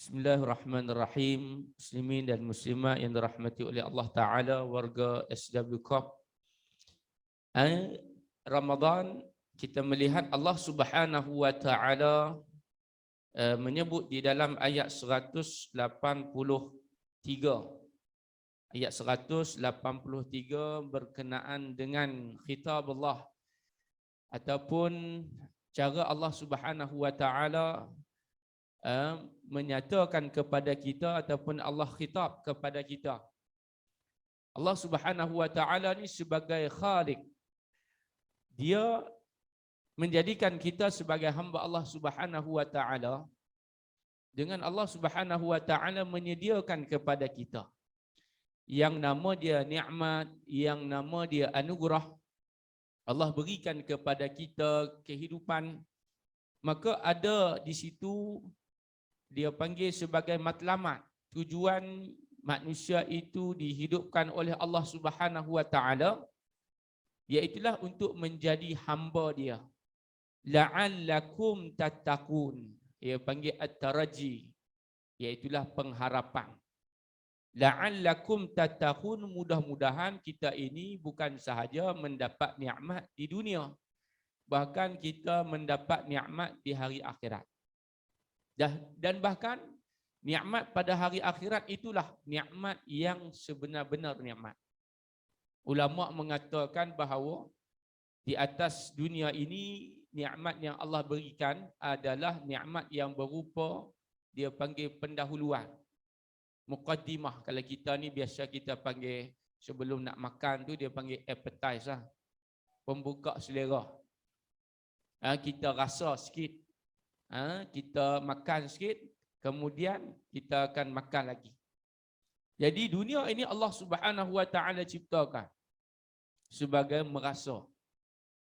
Bismillahirrahmanirrahim. Muslimin dan muslimat yang dirahmati oleh Allah Ta'ala, warga SW Corp. Ramadan, kita melihat Allah Subhanahu Wa Ta'ala menyebut di dalam ayat 183. Ayat 183 berkenaan dengan khitab Allah ataupun cara Allah Subhanahu Wa Ta'ala menyatakan kepada kita ataupun Allah khitab kepada kita. Allah Subhanahu Wa Ta'ala ni sebagai Khaliq, dia menjadikan kita sebagai hamba Allah Subhanahu Wa Ta'ala. Dengan Allah Subhanahu Wa Ta'ala menyediakan kepada kita yang nama dia nikmat, yang nama dia anugerah. Allah berikan kepada kita kehidupan, maka ada di situ dia panggil sebagai matlamat. Tujuan manusia itu dihidupkan oleh Allah Subhanahu Wa Ta'ala, iaitulah untuk menjadi hamba dia. La'allakum tattaqun. Dia panggil at-taraji, iaitulah pengharapan. La'allakum tattaqun, mudah-mudahan kita ini bukan sahaja mendapat nikmat di dunia, bahkan kita mendapat nikmat di hari akhirat. Dan bahkan nikmat pada hari akhirat itulah nikmat yang sebenar-benar nikmat. Ulama mengatakan bahawa di atas dunia ini nikmat yang Allah berikan adalah nikmat yang berupa, dia panggil pendahuluan, muqaddimah. Kalau kita ni biasa kita panggil sebelum nak makan tu dia panggil appetize lah, pembuka selera. Kita rasa sikit, kita makan sikit, kemudian kita akan makan lagi. Jadi dunia ini Allah Subhanahu Wa Ta'ala ciptakan sebagai merasa.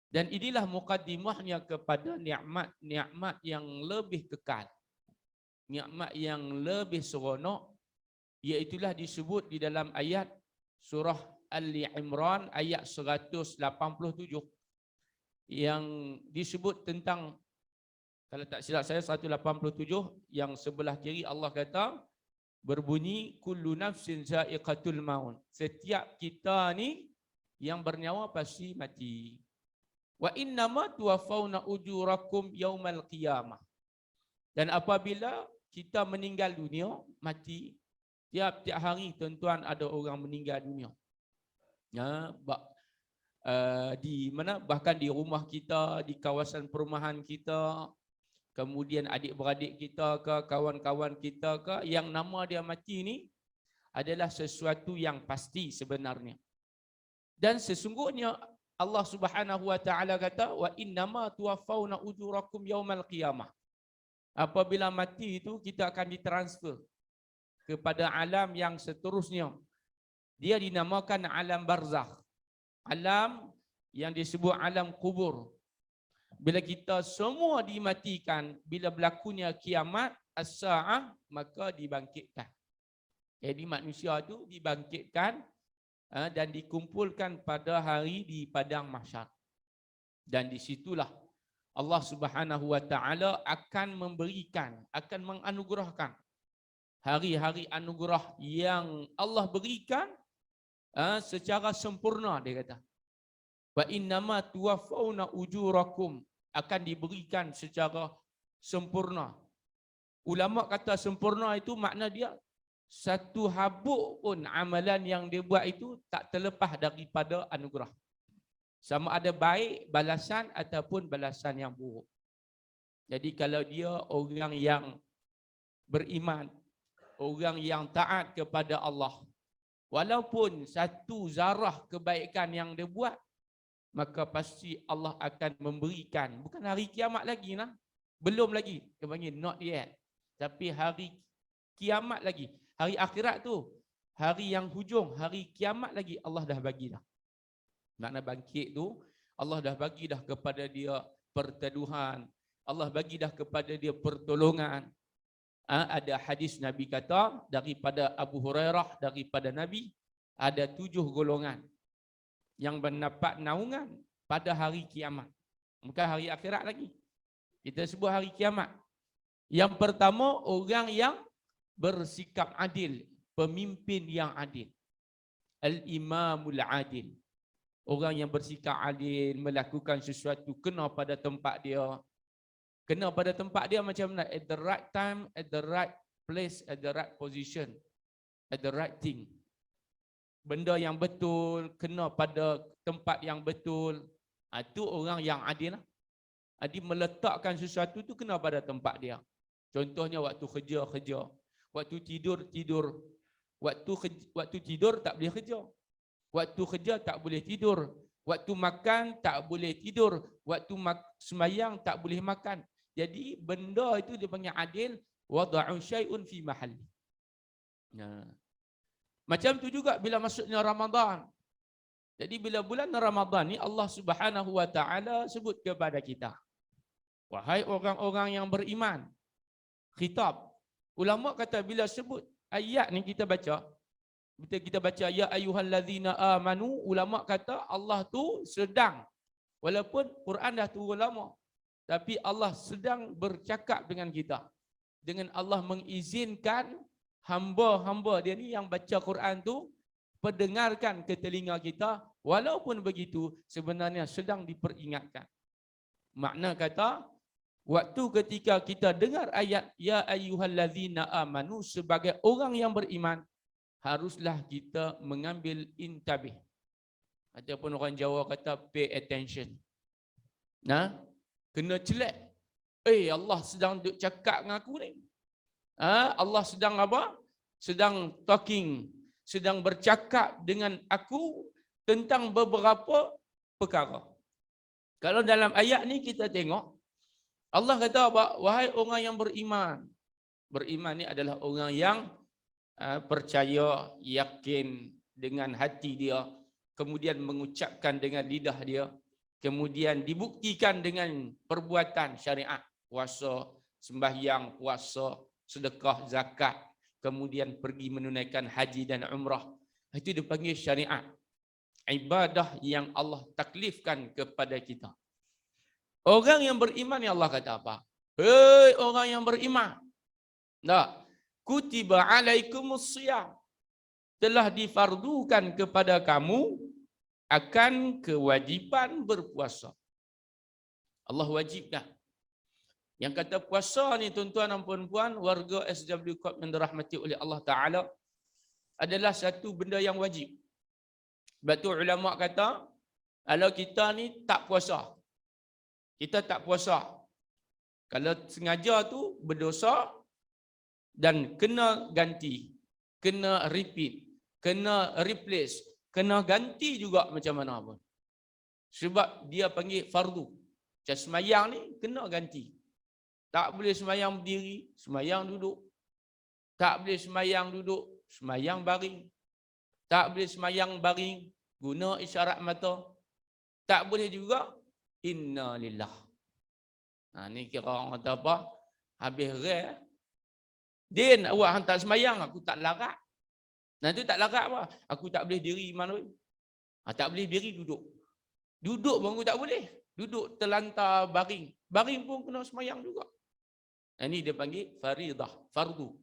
Dan inilah muqaddimahnya kepada nikmat-nikmat yang lebih kekal, nikmat yang lebih seronok, iaitulah disebut di dalam ayat surah Ali Imran ayat 187 yang disebut tentang, kalau tak silap saya 187 yang sebelah kiri Allah kata berbunyi kullu nafsin za'iqatul maut. Setiap kita ni yang bernyawa pasti mati. Wa innama tuwaffawna ujurakum yaumal qiyamah. Dan apabila kita meninggal dunia, mati, tiap-tiap hari tuan-tuan ada orang meninggal dunia. Di mana, bahkan di rumah kita, di kawasan perumahan kita, kemudian adik-beradik kita ke, kawan-kawan kita ke, yang nama dia mati ni adalah sesuatu yang pasti sebenarnya. Dan sesungguhnya Allah Subhanahu Wa Ta'ala kata wa innama tuwaffawna ujurakum yaumal qiyamah. Apabila mati itu kita akan ditransfer kepada alam yang seterusnya. Dia dinamakan alam barzakh, alam yang disebut alam kubur. Bila kita semua dimatikan, bila berlakunya kiamat as-sa'ah, maka dibangkitkan. Jadi manusia itu dibangkitkan dan dikumpulkan pada hari di padang mahsyar. Dan disitulah Allah Subhanahu Wa Ta'ala akan memberikan, akan menganugerahkan hari-hari anugerah yang Allah berikan secara sempurna. Dia kata wa innama tuwaffawna ujurakum, akan diberikan secara sempurna. Ulama kata sempurna itu makna dia satu habuk pun amalan yang dia buat itu tak terlepas daripada anugerah. Sama ada baik balasan ataupun balasan yang buruk. Jadi kalau dia orang yang beriman, orang yang taat kepada Allah, walaupun satu zarah kebaikan yang dia buat, maka pasti Allah akan memberikan. Bukan hari kiamat lagi nah. Belum lagi. Dia panggil not yet. Tapi hari kiamat lagi. Hari akhirat tu, hari yang hujung, hari kiamat lagi Allah dah bagi dah. Makna bangkit tu, Allah dah bagi dah kepada dia perteduhan. Allah bagi dah kepada dia pertolongan. Ada hadis Nabi kata daripada Abu Hurairah, daripada Nabi, ada 7 golongan yang mendapat naungan pada hari kiamat. Bukan hari akhirat lagi. Kita sebut hari kiamat. Yang pertama, orang yang bersikap adil, pemimpin yang adil. Al-imamul adil. Orang yang bersikap adil, melakukan sesuatu kena pada tempat dia. Kena pada tempat dia macam mana? At the right time, at the right place, at the right position, at the right thing. Benda yang betul, kena pada tempat yang betul. Itu orang yang adil. Adil meletakkan sesuatu tu kena pada tempat dia. Contohnya waktu kerja, kerja. Waktu tidur, tidur. Waktu tidur tak boleh kerja. Waktu kerja tak boleh tidur. Waktu makan tak boleh tidur. Waktu semayang tak boleh makan. Jadi benda itu dia panggil adil. Wada'u syai'un fi mahalli. Nah. Macam tu juga bila masuknya Ramadan. Jadi bila bulan Ramadan ni Allah Subhanahu wa taala sebut kepada kita. Wahai orang-orang yang beriman. Khitab. Ulama kata bila sebut ayat ni kita baca. Bila kita baca ya ayyuhallazina amanu, ulama kata Allah tu sedang, walaupun Quran dah turun lama, tapi Allah sedang bercakap dengan kita. Dengan Allah mengizinkan hamba-hamba dia ni yang baca Quran tu pendengarkan ke telinga kita, walaupun begitu sebenarnya sedang diperingatkan. Makna kata waktu ketika kita dengar ayat ya ayyuhallazina amanu sebagai orang yang beriman, haruslah kita mengambil intabih. Ataupun orang Jawa kata pay attention. Nah, kena celak. Allah sedang duk cakap dengan aku ni. Allah sedang apa? Sedang talking, sedang bercakap dengan aku tentang beberapa perkara. Kalau dalam ayat ni kita tengok, Allah kata apa? Wahai orang yang beriman. Beriman ni adalah orang yang percaya, yakin dengan hati dia, kemudian mengucapkan dengan lidah dia, kemudian dibuktikan dengan perbuatan syariat, puasa, sembahyang, puasa, sedekah, zakat, kemudian pergi menunaikan haji dan umrah. Itu dipanggil syariat. Ibadah yang Allah taklifkan kepada kita. Orang yang beriman ni Allah kata apa? Hei orang yang beriman. Tak. Kutiba alaikumus siyam. Telah difardukan kepada kamu akan kewajiban berpuasa. Allah wajibkan. Yang kata puasa ni tuan-tuan dan puan-puan, warga SW Corp yang dirahmati oleh Allah Ta'ala, adalah satu benda yang wajib. Sebab tu ulama kata, kalau kita ni tak puasa, kita tak puasa, kalau sengaja tu berdosa, dan kena ganti, kena repeat, kena replace, kena ganti juga macam mana pun. Sebab dia panggil fardu. Macam semayang ni kena ganti. Tak boleh semayang berdiri, semayang duduk. Tak boleh semayang duduk, semayang baring. Tak boleh semayang baring, guna isyarat mata. Tak boleh juga inna lillah. Ni kira orang kata apa? Habis rare. Din, awak hantar semayang, aku tak larat. Nanti tak larat apa? Aku tak boleh diri mana. Tak boleh diri, duduk. Duduk pun aku tak boleh. Duduk terlantar baring. Baring pun kena semayang juga. Ini dia panggil faridah, fardu.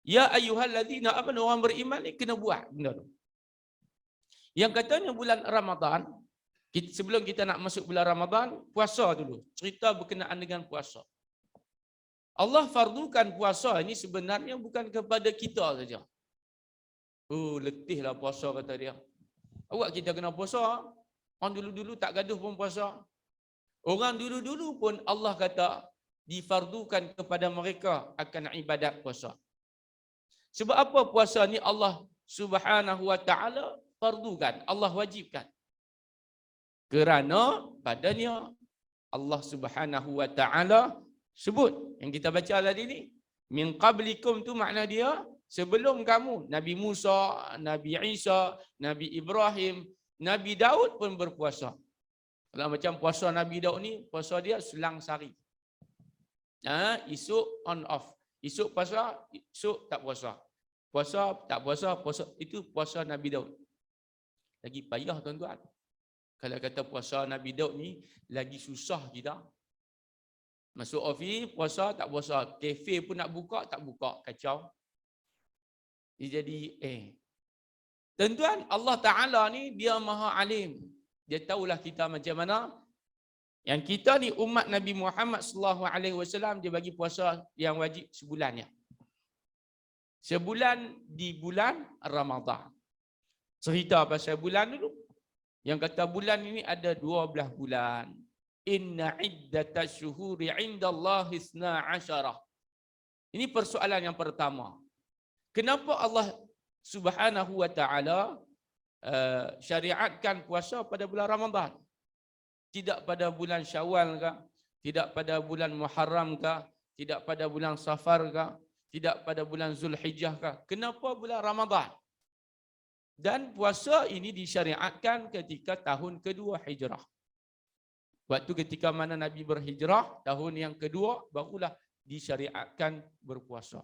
Ya ayyuhallazina amanu, orang beriman ni kena buat benda tu. Yang katanya bulan Ramadan, sebelum kita nak masuk bulan Ramadan, puasa dulu. Cerita berkenaan dengan puasa. Allah fardukan puasa ini sebenarnya bukan kepada kita saja. Letihlah puasa kata dia. Awak kita kena puasa. Orang dulu-dulu tak gaduh pun puasa. Orang dulu-dulu pun Allah kata difardukan kepada mereka akan ibadat puasa. Sebab apa puasa ni Allah Subhanahu wa taala fardukan, Allah wajibkan. Kerana padanya Allah Subhanahu wa taala sebut yang kita baca tadi ni, min qablikum tu makna dia sebelum kamu. Nabi Musa, Nabi Isa, Nabi Ibrahim, Nabi Daud pun berpuasa. Kalau macam puasa Nabi Daud ni, puasa dia selang sehari. Esok on off. Esok puasa, esok tak puasa. Puasa, tak puasa, puasa. Itu puasa Nabi Daud. Lagi payah tuan-tuan. Kalau kata puasa Nabi Daud ni, lagi susah kita. Masuk office, puasa, tak puasa. Kafe pun nak buka, tak buka. Kacau. Dia jadi, Tuan-tuan, Allah Ta'ala ni dia maha alim. Dia tahulah kita macam mana. Yang kita ni umat Nabi Muhammad SAW, dia bagi puasa yang wajib sebulan ya. Sebulan di bulan Ramadan. Cerita pasal bulan dulu. Yang kata bulan ini ada 12 bulan. Inna iddatash syuhuri indallahi 12. Ini persoalan yang pertama. Kenapa Allah Subhanahu wa ta'ala syariatkan puasa pada bulan Ramadan? Tidak pada bulan Syawal ke? Tidak pada bulan Muharram ke? Tidak pada bulan Safar ke? Tidak pada bulan Zulhijjah ke? Kenapa bulan Ramadan? Dan puasa ini disyariatkan ketika tahun kedua hijrah. Waktu ketika mana Nabi berhijrah, tahun yang kedua, barulah disyariatkan berpuasa.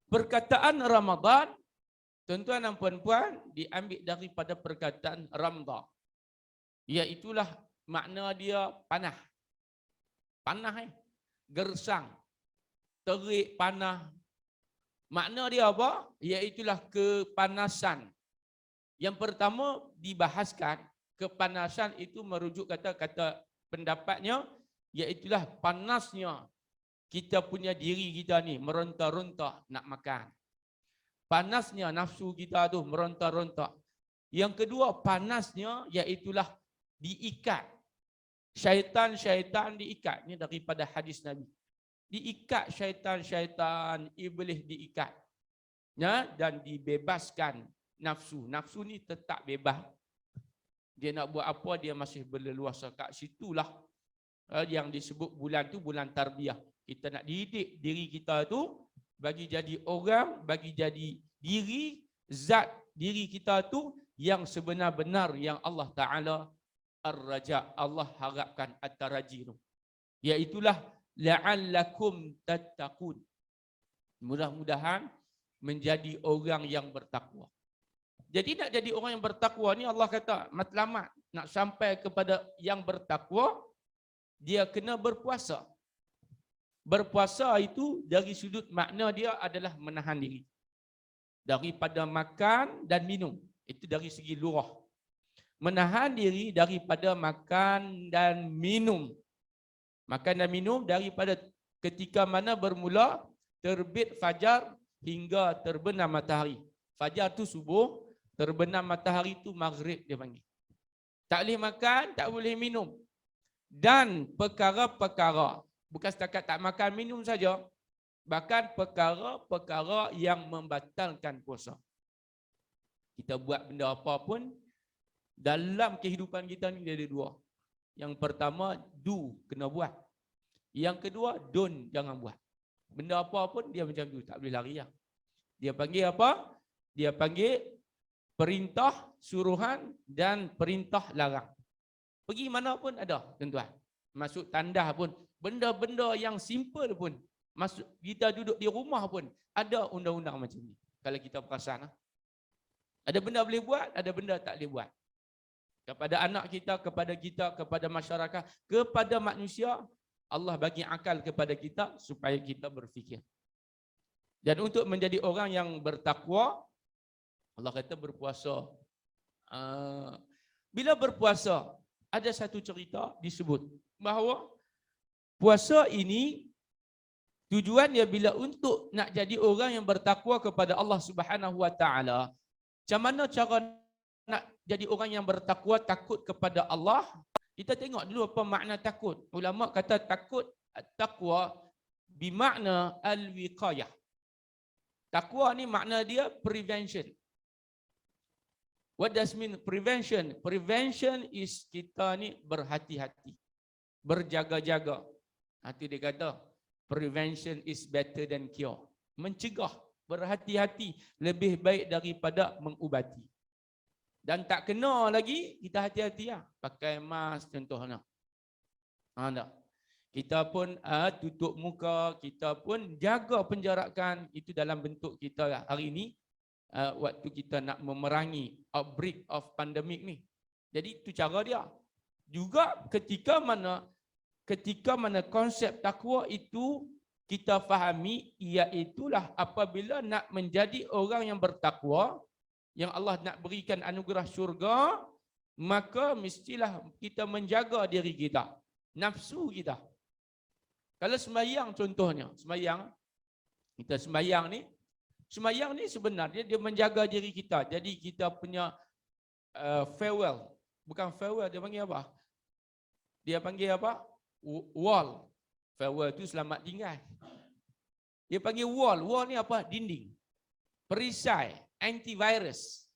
Perkataan Ramadan, tuan-tuan dan puan-puan, diambil daripada perkataan Ramda. Iaitulah makna dia panah. Panah gersang. Terik panah. Makna dia apa? Iaitulah kepanasan. Yang pertama dibahaskan, kepanasan itu merujuk kata pendapatnya, iaitulah panasnya kita punya diri kita ni meronta-ronta nak makan. Panasnya nafsu kita tu meronta-ronta. Yang kedua panasnya iaitulah diikat. Syaitan-syaitan diikat. Ini daripada hadis Nabi. Diikat syaitan-syaitan, iblis diikat. Ya, dan dibebaskan nafsu. Nafsu ni tetap bebas. Dia nak buat apa, dia masih berleluasa. Kat situlah yang disebut bulan tu bulan tarbiyah. Kita nak didik diri kita tu bagi jadi orang, bagi jadi diri, zat diri kita tu yang sebenar-benar yang Allah Ta'ala ar-raja, Allah harapkan at-taraji tu. Iaitulah la'allakum tattaqun. Mudah-mudahan menjadi orang yang bertakwa. Jadi nak jadi orang yang bertakwa ni Allah kata matlamat nak sampai kepada yang bertakwa, dia kena berpuasa. Berpuasa itu dari sudut makna dia adalah menahan diri daripada makan dan minum. Itu dari segi lurah. Menahan diri daripada makan dan minum. Makan dan minum daripada ketika mana bermula terbit fajar hingga terbenam matahari. Fajar tu subuh, terbenam matahari tu maghrib dia panggil. Tak boleh makan, tak boleh minum. Dan perkara-perkara, bukan setakat tak makan minum saja, bahkan perkara-perkara yang membatalkan puasa. Kita buat benda apa pun, dalam kehidupan kita ni dia ada dua. Yang pertama, do, kena buat. Yang kedua, don't, jangan buat. Benda apa pun dia macam tu, tak boleh lari. Dia panggil apa? Dia panggil perintah, suruhan dan perintah larang. Pergi mana pun ada, tuan-tuan. Masuk tandas pun, benda-benda yang simple pun, masuk kita duduk di rumah pun ada undang-undang macam ni. Kalau kita perasan, ada benda boleh buat, ada benda tak boleh buat. Kepada anak kita, kepada masyarakat, kepada manusia, Allah bagi akal kepada kita supaya kita berfikir. Dan untuk menjadi orang yang bertakwa, Allah kata berpuasa. Bila berpuasa, ada satu cerita disebut bahawa puasa ini tujuannya bila untuk nak jadi orang yang bertakwa kepada Allah Subhanahu Wa Taala. Macam mana cara nak jadi orang yang bertakwa, takut kepada Allah? Kita tengok dulu apa makna takut. Ulama kata takut, takwa bermakna al-wiqayah. Takwa ni makna dia prevention. What does mean prevention? Prevention is kita ni berhati-hati, berjaga-jaga. Itu dia kata prevention is better than cure. Mencegah, berhati-hati lebih baik daripada mengubati. Dan tak kena lagi, kita hati-hati lah. Pakai mask contohnya. Kita pun tutup muka, kita pun jaga penjarakan. Itu dalam bentuk kita hari ini. Waktu kita nak memerangi outbreak of pandemic ni. Jadi itu cara dia. Juga ketika mana ketika mana konsep takwa itu kita fahami, iaitulah apabila nak menjadi orang yang bertakwa, yang Allah nak berikan anugerah syurga, maka mestilah kita menjaga diri kita, nafsu kita. Kalau sembahyang contohnya, kita sembahyang ni sebenarnya dia menjaga diri kita. Jadi kita punya farewell, bukan farewell, dia panggil apa? Dia panggil apa? Wall. Farewell tu selamat tinggal. Dia panggil wall. Wall ni apa? Dinding. Perisai, antivirus.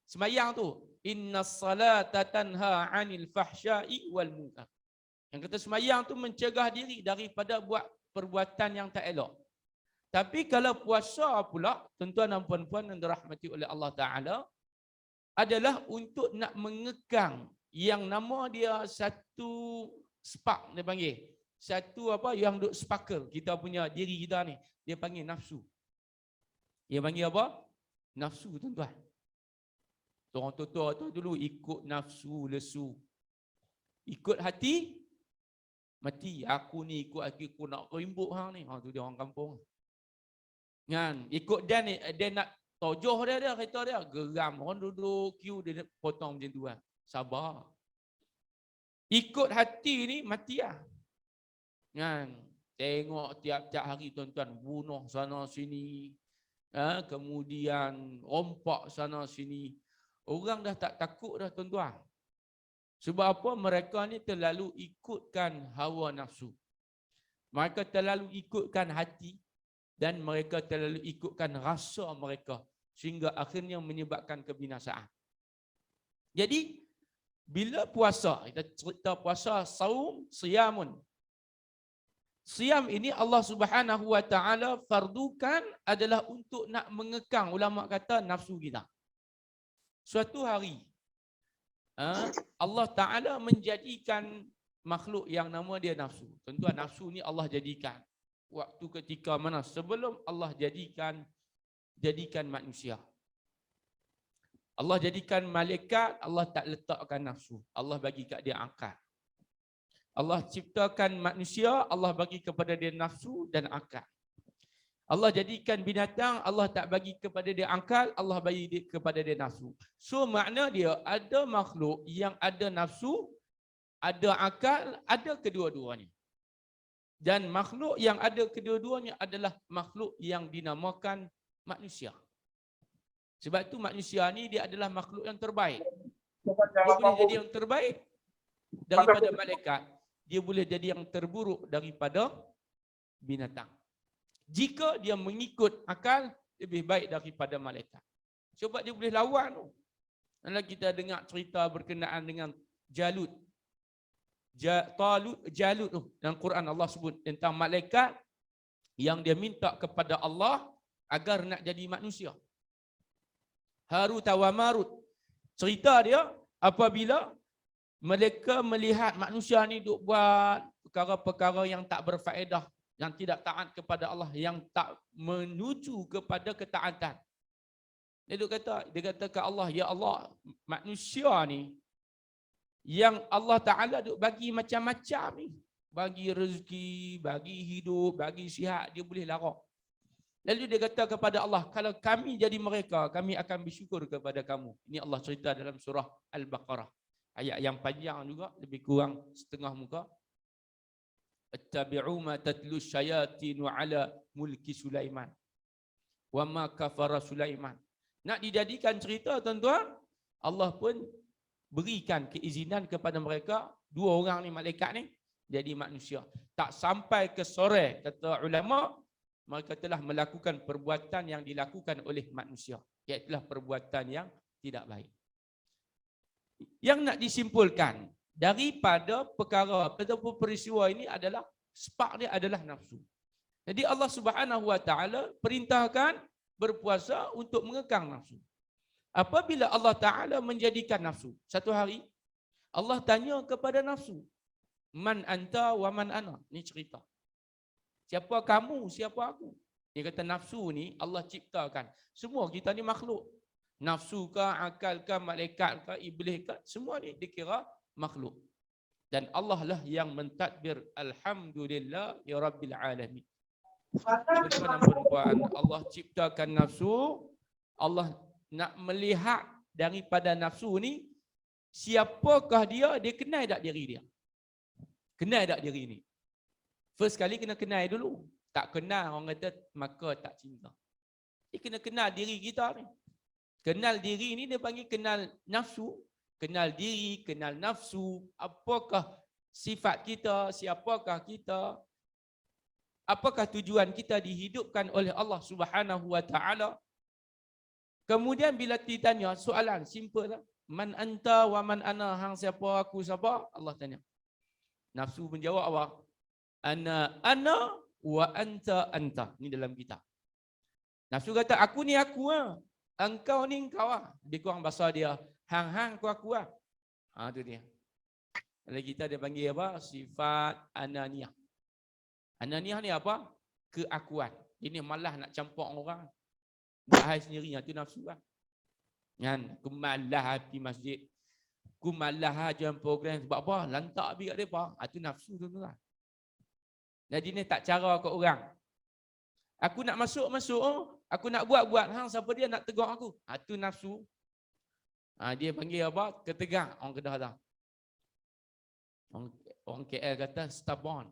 Sembahyang tu, innas salata tanha 'anil fahsya'i wal munkar. Yang kata sembahyang tu mencegah diri daripada buat perbuatan yang tak elok. Tapi kalau puasa pula, tuan-tuan dan puan-puan yang dirahmati oleh Allah Taala, adalah untuk nak mengekang yang nama dia satu spark, dia panggil. Satu apa yang duk sparkle kita punya diri kita ni, dia panggil nafsu. Dia panggil apa? Nafsu, tuan-tuan. Orang tua tu dulu ikut nafsu lesu. Ikut hati mati. Aku ni ikut aku nak rimbuk hang ni. Tu dia orang kampung. Kan, ikut dia nak tojoh dia kereta dia, geram orang duduk queue dia potong macam tu kan. Sabar. Ikut hati ni mati lah. Kan, tengok tiap-tiap hari tuan-tuan bunuh sana sini. Kemudian rompak sana sini. Orang dah tak takut dah tuan-tuan. Sebab apa? Mereka ni terlalu ikutkan hawa nafsu. Mereka terlalu ikutkan hati dan mereka terlalu ikutkan rasa mereka sehingga akhirnya menyebabkan kebinasaan. Jadi bila puasa, kita cerita puasa, saum, siyamun. Siyam ini Allah Subhanahu wa taala fardukan adalah untuk nak mengekang, ulama kata, nafsu kita. Suatu hari Allah Taala menjadikan makhluk yang nama dia nafsu. Tuan-tuan, nafsu ni Allah jadikan waktu ketika mana? Sebelum Allah jadikan manusia. Allah jadikan malaikat, Allah tak letakkan nafsu. Allah bagi kat dia akal. Allah ciptakan manusia, Allah bagi kepada dia nafsu dan akal. Allah jadikan binatang, Allah tak bagi kepada dia akal, Allah bagi kepada dia nafsu. So makna dia ada makhluk yang ada nafsu, ada akal, ada kedua-duanya. Dan makhluk yang ada kedua-duanya adalah makhluk yang dinamakan manusia. Sebab itu manusia ni dia adalah makhluk yang terbaik. Dia boleh jadi yang terbaik daripada malaikat. Dia boleh jadi yang terburuk daripada binatang. Jika dia mengikut akal, lebih baik daripada malaikat. Sebab dia boleh lawan tu. Kalau kita dengar cerita berkenaan dengan Jalut. Jalut tu dalam Quran Allah sebut tentang malaikat yang dia minta kepada Allah agar nak jadi manusia. Harut wa Marut. Cerita dia apabila mereka melihat manusia ni duk buat perkara-perkara yang tak berfaedah, yang tidak taat kepada Allah, yang tak menuju kepada ketaatan. Dia kata ke Allah, ya Allah, manusia ni yang Allah Ta'ala duk bagi macam-macam ni. Bagi rezeki, bagi hidup, bagi sihat, dia boleh larang. Lalu dia kata kepada Allah, kalau kami jadi mereka, kami akan bersyukur kepada kamu. Ini Allah cerita dalam surah Al-Baqarah. Ayat yang panjang juga, lebih kurang setengah muka. Attabi'u ma tatlu syayatinu ala mulki Sulaiman. Wa ma kafara Sulaiman. Nak dijadikan cerita tuan-tuan, Allah pun berikan keizinan kepada mereka, dua orang ni malaikat ni, jadi manusia. Tak sampai ke sore, kata ulama, mereka telah melakukan perbuatan yang dilakukan oleh manusia. Iaitulah perbuatan yang tidak baik. Yang nak disimpulkan daripada perkara ataupun peristiwa ini adalah spark dia adalah nafsu. Jadi Allah Subhanahu wa taala perintahkan berpuasa untuk mengekang nafsu. Apabila Allah Taala menjadikan nafsu, satu hari Allah tanya kepada nafsu, man anta wa man ana. Ni cerita. Siapa kamu, siapa aku? Dia kata nafsu ni Allah ciptakan. Semua kita ni makhluk. Nafsu ke, akal ke, malaikat ke, iblis ke, semua ni dikira makhluk. Dan Allah lah yang mentadbir. Alhamdulillah ya Rabbil Alamin. Tuan-tuan dan perempuan, Allah ciptakan nafsu. Allah nak melihat daripada nafsu ni, siapakah dia, dia kenal tak diri dia? Kenal tak diri ni? First kali kena kenal dulu. Tak kenal, orang kata maka tak cinta. Dia kena kenal diri kita ni. Kenal diri ni dia panggil kenal nafsu. Kenal diri, kenal nafsu. Apakah sifat kita, siapakah kita? Apakah tujuan kita dihidupkan oleh Allah Subhanahu wa taala? Kemudian bila ditanya soalan simple lah. Man anta wa man ana, hang siapa, aku siapa? Allah tanya. Nafsu menjawab apa? Ana wa anta. Ni dalam kitab. Nafsu kata aku ni aku ah. Engkau ni engkau ah. Dia kurang bahasa dia. Hang aku ah. Tu dia. Kalau kita dia panggil apa? Sifat ananiyah. Ananiyah ni apa? Keakuan. Ini malah nak campur orang. Buat hal sendiri, tu nafsu lah. Kan? Aku malah pergi masjid. Aku malah jalan program. Sebab apa? Lantak pergi kat mereka. Tu nafsu tu lah. Jadi ni tak cara kat orang. Aku nak masuk. Aku nak buat. Hang siapa dia nak tegur aku? Tu nafsu. Dia panggil apa? Ketegang. Orang Kedah kata. Orang KL kata stubborn.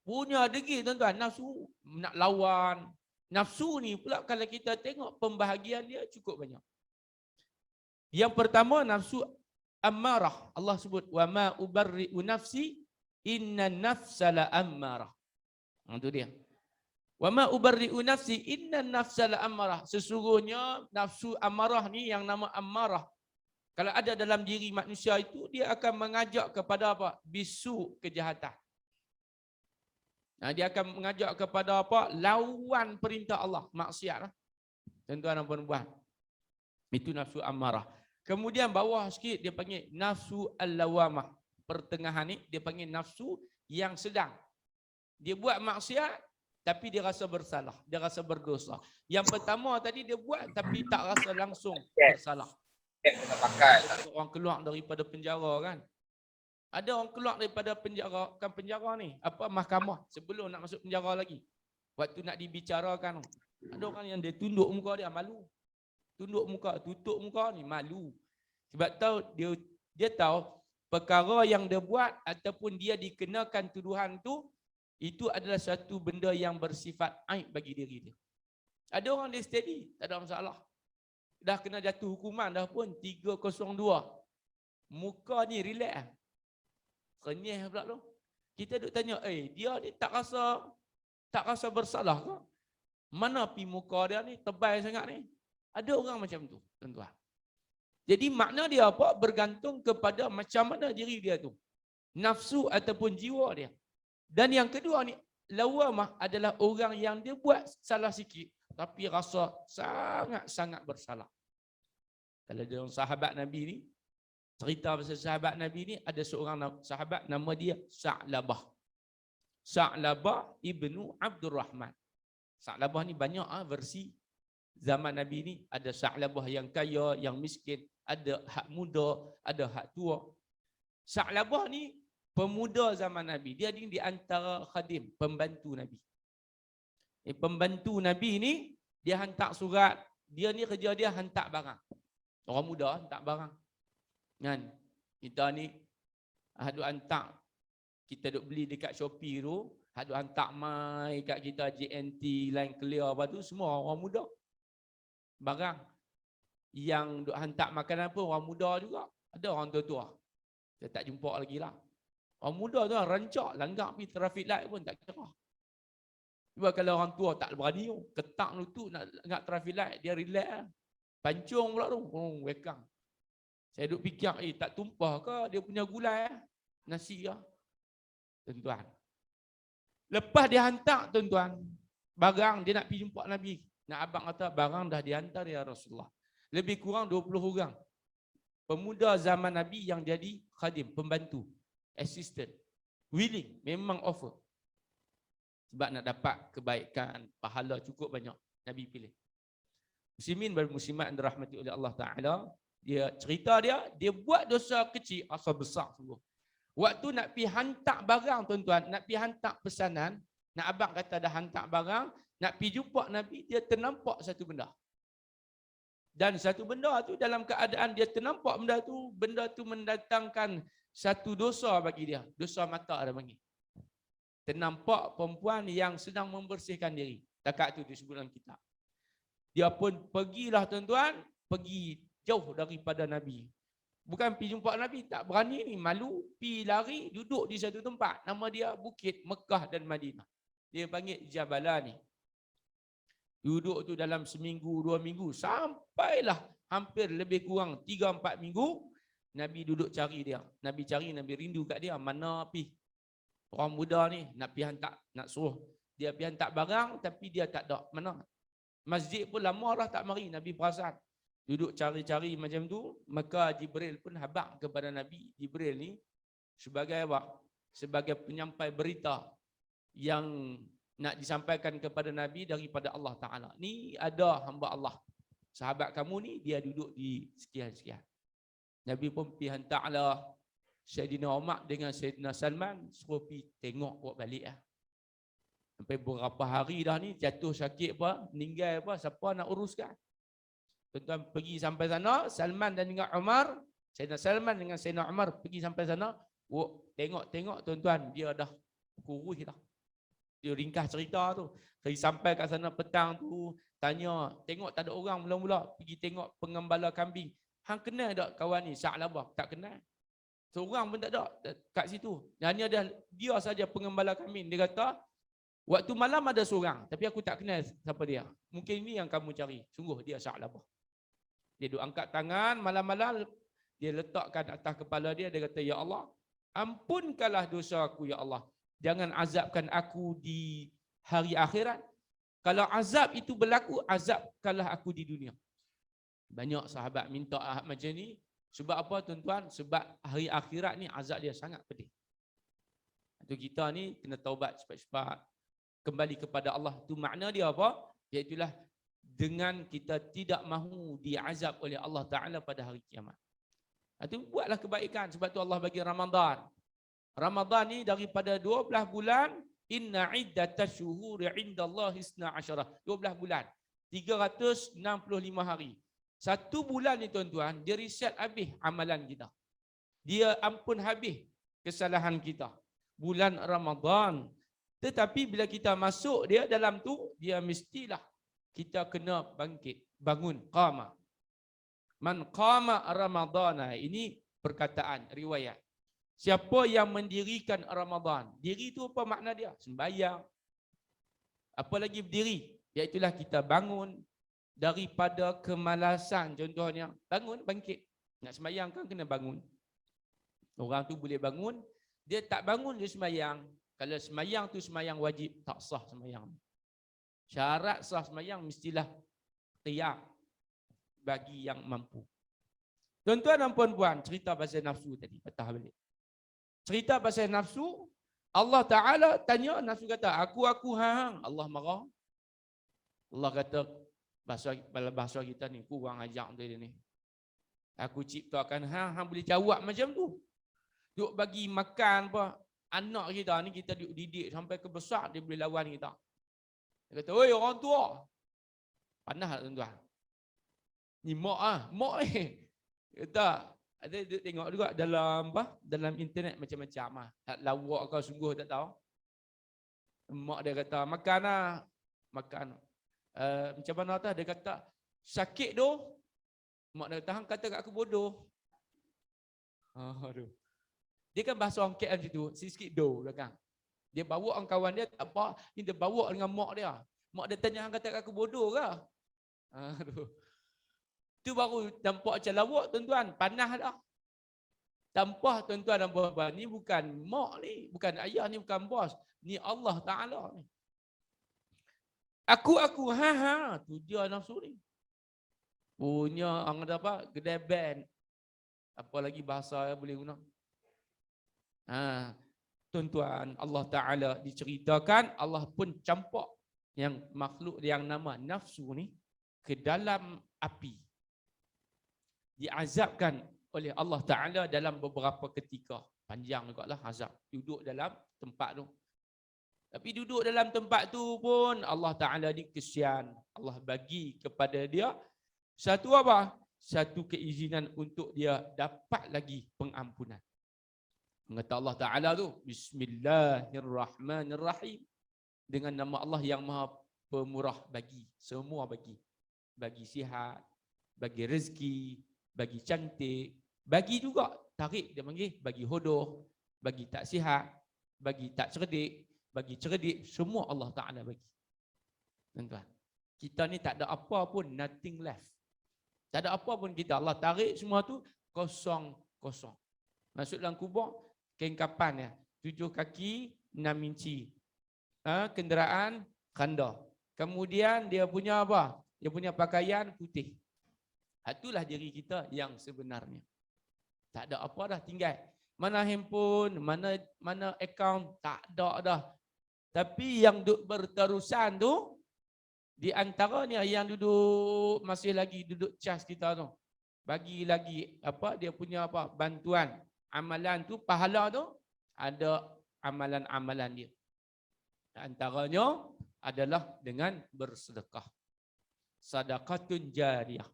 Punya degil tuan-tuan. Nafsu nak lawan. Nafsu ni pula kalau kita tengok pembahagian dia cukup banyak. Yang pertama nafsu ammarah. Allah sebut wa ma ubarri'u nafsi inna nafsa la ammarah. Itu dia. Wa ma ubarri'u nafsi inna nafsa la ammarah. Sesungguhnya nafsu ammarah ni yang nama ammarah. Kalau ada dalam diri manusia itu, dia akan mengajak kepada apa? Bisu, kejahatan. Dia akan mengajak kepada apa? Lawan perintah Allah, maksiat lah. Tuan-tuan dan puan-puan. Itu nafsu ammarah. Kemudian bawah sikit dia panggil nafsu al-lawamah. Pertengahan ni dia panggil nafsu yang sedang. Dia buat maksiat tapi dia rasa bersalah, dia rasa berdosa. Yang pertama tadi dia buat tapi tak rasa langsung bersalah. Orang keluar daripada penjara kan. Ada orang keluar daripada penjara, kan penjara ni, apa mahkamah sebelum nak masuk penjara lagi. Waktu nak dibicarakan, ada orang yang dia tunduk muka dia malu. Tunduk muka, tutup muka ni malu. Sebab tahu dia tahu perkara yang dia buat ataupun dia dikenakan tuduhan tu itu adalah satu benda yang bersifat aib bagi diri dia. Ada orang dia steady, tak ada masalah. Dah kena jatuh hukuman dah pun 302. Muka ni relax. Renyah pula tu. Kita duk tanya, dia ni tak rasa bersalah ke? Mana pi muka dia ni tebal sangat ni? Ada orang macam tu, tuan-tuan. Jadi makna dia apa? Bergantung kepada macam mana diri dia tu. Nafsu ataupun jiwa dia. Dan yang kedua ni, lawamah adalah orang yang dia buat salah sikit tapi rasa sangat-sangat bersalah. Kalau dia orang sahabat Nabi ni, cerita pasal sahabat Nabi ni, ada seorang sahabat nama dia Sa'labah. Sa'labah ibnu Abdul Rahman. Sa'labah ni banyak versi. Zaman Nabi ni ada Sa'labah yang kaya, yang miskin, ada hak muda, ada hak tua. Sa'labah ni pemuda zaman Nabi. Dia di antara khadim, pembantu Nabi. Pembantu Nabi ni dia hantar surat, dia ni kerja dia hantar barang. Orang muda hantar barang. Kan? Kita ni haduk hantar, kita duk beli dekat Shopee tu, haduk hantar mai kat kita JNT, Line Clear apa tu, semua orang muda. Barang yang duk hantar makanan pun orang muda juga. Ada orang tua-tua. Saya tak jumpa lagi lah. Orang muda tu rancak, langgar pergi traffic light pun tak kira. Sebab kalau orang tua tak berani, ketak lutut nak traffic light, dia relax lah. Pancung pula tu, welcome. Saya duk fikir, tak tumpah ke dia punya gulai nasi lah. Tuan-tuan. Lepas dia hantar, tuan-tuan, barang dia nak pergi jumpa Nabi. Nak abang kata, barang dah dihantar ya Rasulullah. Lebih kurang 20 orang. Pemuda zaman Nabi yang jadi khadim, pembantu, assistant. Willing, memang offer. Sebab nak dapat kebaikan, pahala cukup banyak. Nabi pilih. Muslimin dan muslimat yang dirahmati oleh Allah Ta'ala. Dia cerita dia buat dosa kecil, asal besar sungguh. Waktu nak pi hantar barang tuan-tuan, nak pi hantar pesanan, nak abang kata dah hantar barang, nak pi jumpa Nabi, dia ternampak satu benda. Dan satu benda tu dalam keadaan dia ternampak benda tu mendatangkan satu dosa bagi dia. Dosa mata ada panggil. Ternampak perempuan yang sedang membersihkan diri. Takat tu disebut dalam kitab. Dia pun pergilah tuan-tuan, pergi jauh daripada Nabi. Bukan pergi jumpa Nabi, tak berani ni, malu, pergi lari, duduk di satu tempat. Nama dia Bukit Mekah dan Madinah. Dia panggil Jabalah ni. Duduk tu dalam seminggu, 2 minggu, sampailah hampir lebih kurang 3-4 minggu, Nabi duduk cari dia. Nabi cari, Nabi rindu kat dia, mana pergi. Orang muda ni nak pergi hantar, nak suruh dia pergi hantar barang, tapi dia tak ada. Mana? Masjid pun lama dah tak mari, Nabi perasan. Duduk cari-cari macam tu, maka Jibril pun habaq kepada Nabi. Jibril ni sebagai apa? Sebagai penyampai berita yang nak disampaikan kepada Nabi daripada Allah Ta'ala. Ni ada hamba Allah. Sahabat kamu ni, dia duduk di sekian-sekian. Nabi pun pergi hantarlah Sayyidina Umar dengan Sayyidina Salman, suruh pergi tengok buat balik lah. Sampai beberapa hari dah ni, jatuh sakit apa, meninggal apa, siapa nak uruskan? Tuan-tuan pergi sampai sana, Salman dan dengan Umar, Sayyidina Salman dengan Sayyidina Umar pergi sampai sana, tengok tuan-tuan, dia dah kurus dah. Dia ringkas cerita tu. Kali sampai kat sana petang tu, tanya, tengok tak ada orang mula-mula, pergi tengok pengembala kambing. Hang kenal tak kawan ni? Sa'labah. Tak kenal. Seorang pun tak ada kat situ. Hanya dia saja pengembala kambing. Dia kata, waktu malam ada seorang, tapi aku tak kenal siapa dia. Mungkin ini yang kamu cari. Sungguh dia Sa'labah. Dia duk angkat tangan malam-malam, dia letakkan atas kepala dia, dia kata, ya Allah, ampunkanlah dosa aku ya Allah. Jangan azabkan aku di hari akhirat. Kalau azab itu berlaku, azabkanlah aku di dunia. Banyak sahabat minta macam ni. Sebab apa tuan-tuan? Sebab hari akhirat ni azab dia sangat pedih. Itu kita ni kena taubat cepat-cepat. Kembali kepada Allah. Itu makna dia apa? Iaitulah dengan kita tidak mahu diazab oleh Allah Ta'ala pada hari kiamat. Itu buatlah kebaikan. Sebab tu Allah bagi Ramadan. Ramadan ni daripada 12 bulan, inna iddatash syuhuri indallahi 12. 12 bulan. 365 hari. 1 bulan ni tuan-tuan, dia reset habis amalan kita. Dia ampun habis kesalahan kita. Bulan Ramadan. Tetapi bila kita masuk dia dalam tu, dia mestilah kita kena bangkit, bangun, qama. Man qama Ramadana. Ini perkataan, riwayat. Siapa yang mendirikan Ramadan? Diri tu apa makna dia? Sembahyang. Apa lagi berdiri? Iaitulah kita bangun daripada kemalasan. Contohnya, bangun, bangkit. Nak sembahyang kan kena bangun. Orang tu boleh bangun, dia tak bangun dia sembahyang. Kalau sembahyang tu sembahyang wajib, tak sah sembahyang. Syarat sah sembahyang mestilah qiyam bagi yang mampu. Tuan-tuan dan puan-puan, cerita pasal nafsu tadi, patah balik. Cerita pasal nafsu, Allah Ta'ala tanya, nafsu kata, aku hang. Allah marah. Allah kata, bahasa kita ni, kurang ajar untuk dia ni. Aku ciptakan hang boleh jawab macam tu. Duk bagi makan apa, anak kita ni kita didik sampai ke besar, dia boleh lawan kita. Dia kata, oi orang tua. Panas tak tuan-tuan? Ni mak ni. Kata, ada tengok juga dalam internet macam-macam lawak kau sungguh tak tahu. Mak dia kata makan. Macam mana tu dia kata sakit doh. Mak dia kata hang kata kat aku bodoh. Aduh. Dia kan bahasa orang KL situ, sikit doh belakang. Dia bawa orang kawan dia tak apa, ni dia bawa dengan mak dia. Mak dia tanya hang kata kat aku bodoh ke? Aduh. Itu baru nampak macam lawak tuan-tuan, panas dah. Tanpa tuan-tuan dan puan-puan, ni bukan mak ni, bukan ayah ni, bukan bos. Ni Allah Ta'ala ni. Aku, tu dia nafsu ni. Punya, orang ada apa? Kedai band. Apa lagi bahasa yang boleh guna? Tuan-tuan, Allah Ta'ala diceritakan, Allah pun campak yang makhluk yang nama nafsu ni ke dalam api. diazabkan oleh Allah Ta'ala dalam beberapa ketika. Panjang juga lah azab. Duduk dalam tempat tu. Tapi duduk dalam tempat tu pun Allah Ta'ala ni kesian. Allah bagi kepada dia satu apa? Satu keizinan untuk dia dapat lagi pengampunan. Mengata Allah Ta'ala tu, Bismillahirrahmanirrahim. Dengan nama Allah yang maha pemurah bagi. Semua bagi. Bagi sihat, bagi rezeki, bagi cantik, bagi juga tarik dia panggil, bagi hodoh, bagi tak sihat, bagi tak cerdik, bagi cerdik, semua Allah Ta'ala bagi. Tuan-tuan, kita ni tak ada apa pun, nothing left. Tak ada apa pun kita. Allah tarik semua tu kosong-kosong. Masuk dalam kubur, kain kapan ya, 7 kaki, 6 inci. Kenderaan, kanda. Kemudian dia punya apa? Dia punya pakaian putih. Itulah diri kita yang sebenarnya. Tak ada apa dah tinggal. Mana handphone, mana akaun, tak ada dah. Tapi yang duduk berterusan tu, di antaranya yang duduk masih lagi duduk cas kita tu, bagi lagi apa dia punya apa bantuan amalan tu, pahala tu, ada amalan-amalan dia. Antaranya adalah dengan bersedekah. Sadaqatun jariyah.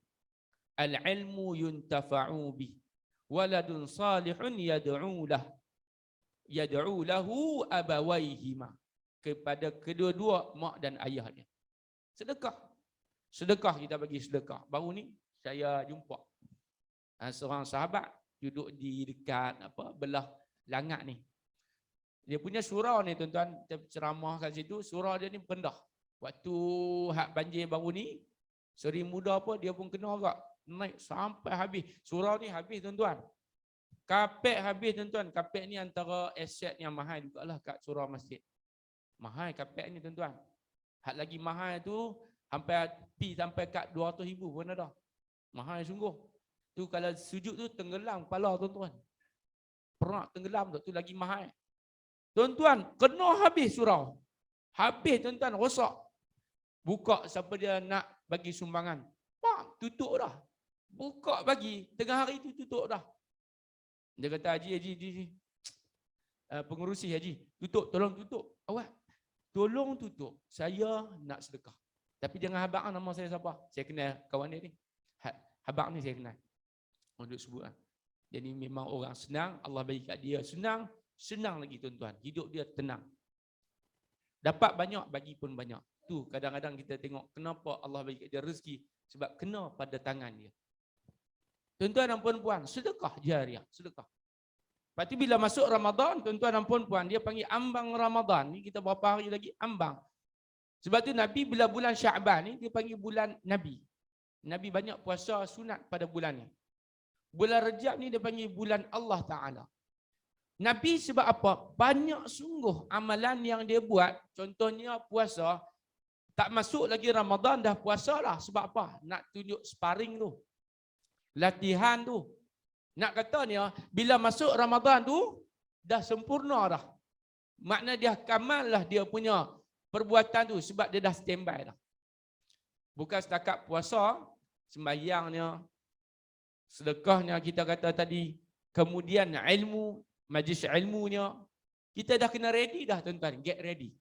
Al-ilmu yuntafa'u bih. Waladun salihun yad'u lahu abawaihima. Kepada kedua-dua mak dan ayah dia. Sedekah. Sedekah, kita bagi sedekah. Baru ni saya jumpa seorang sahabat duduk di dekat belah Langat ni. Dia punya surau ni tuan-tuan, ceramah kat situ, surau dia ni rendah. Waktu hak banjir baru ni, Seri Muda apa dia pun kena agak naik sampai habis. Surau ni habis tuan-tuan. Kapek habis tuan-tuan. Kapek ni antara aset yang mahal jugalah kat surau masjid. Mahal kapek ni tuan-tuan. Hak lagi mahal tu sampai kat 200,000 pun ada. Mahal sungguh. Tu kalau sujud tu tenggelam kepala tuan-tuan. Perak tenggelam tu lagi mahal. Tuan-tuan, kena habis surau. Habis tuan-tuan, rosak. Buka siapa dia nak bagi sumbangan. Pak, tutup dah. Buka bagi, tengah hari tu tutup dah. Dia kata, Haji. Pengurusi Haji, tutup, tolong tutup. Awak, tolong tutup. Saya nak sedekah. Tapi jangan habaq nama saya siapa. Saya kenal kawan dia ni. Habaq ni saya kenal. Untuk sebut lah. Jadi memang orang senang, Allah bagi kat dia senang lagi tuan-tuan. Hidup dia tenang. Dapat banyak, bagi pun banyak. Tu kadang-kadang kita tengok kenapa Allah bagi kat dia rezeki. Sebab kena pada tangan dia. Tuan-tuan dan puan-puan, sedekah jariah, sedekah. Lepas tu bila masuk Ramadan, tuan-tuan dan puan-puan, dia panggil ambang Ramadan. Ni kita berapa hari lagi? Ambang. Sebab tu Nabi bila bulan Syaban ni, dia panggil bulan Nabi. Nabi banyak puasa sunat pada bulan ni. Bulan Rejab ni dia panggil bulan Allah Ta'ala. Nabi sebab apa? Banyak sungguh amalan yang dia buat. Contohnya puasa. Tak masuk lagi Ramadan dah puasa lah. Sebab apa? Nak tunjuk sparring tu. Latihan tu. Nak katanya, bila masuk Ramadan tu, dah sempurna dah. Makna dia kamal lah dia punya perbuatan tu. Sebab dia dah standby dah. Bukan setakat puasa, sembahyangnya, sedekahnya kita kata tadi, kemudian ilmu, majlis ilmunya, kita dah kena ready dah tuan-tuan, get ready.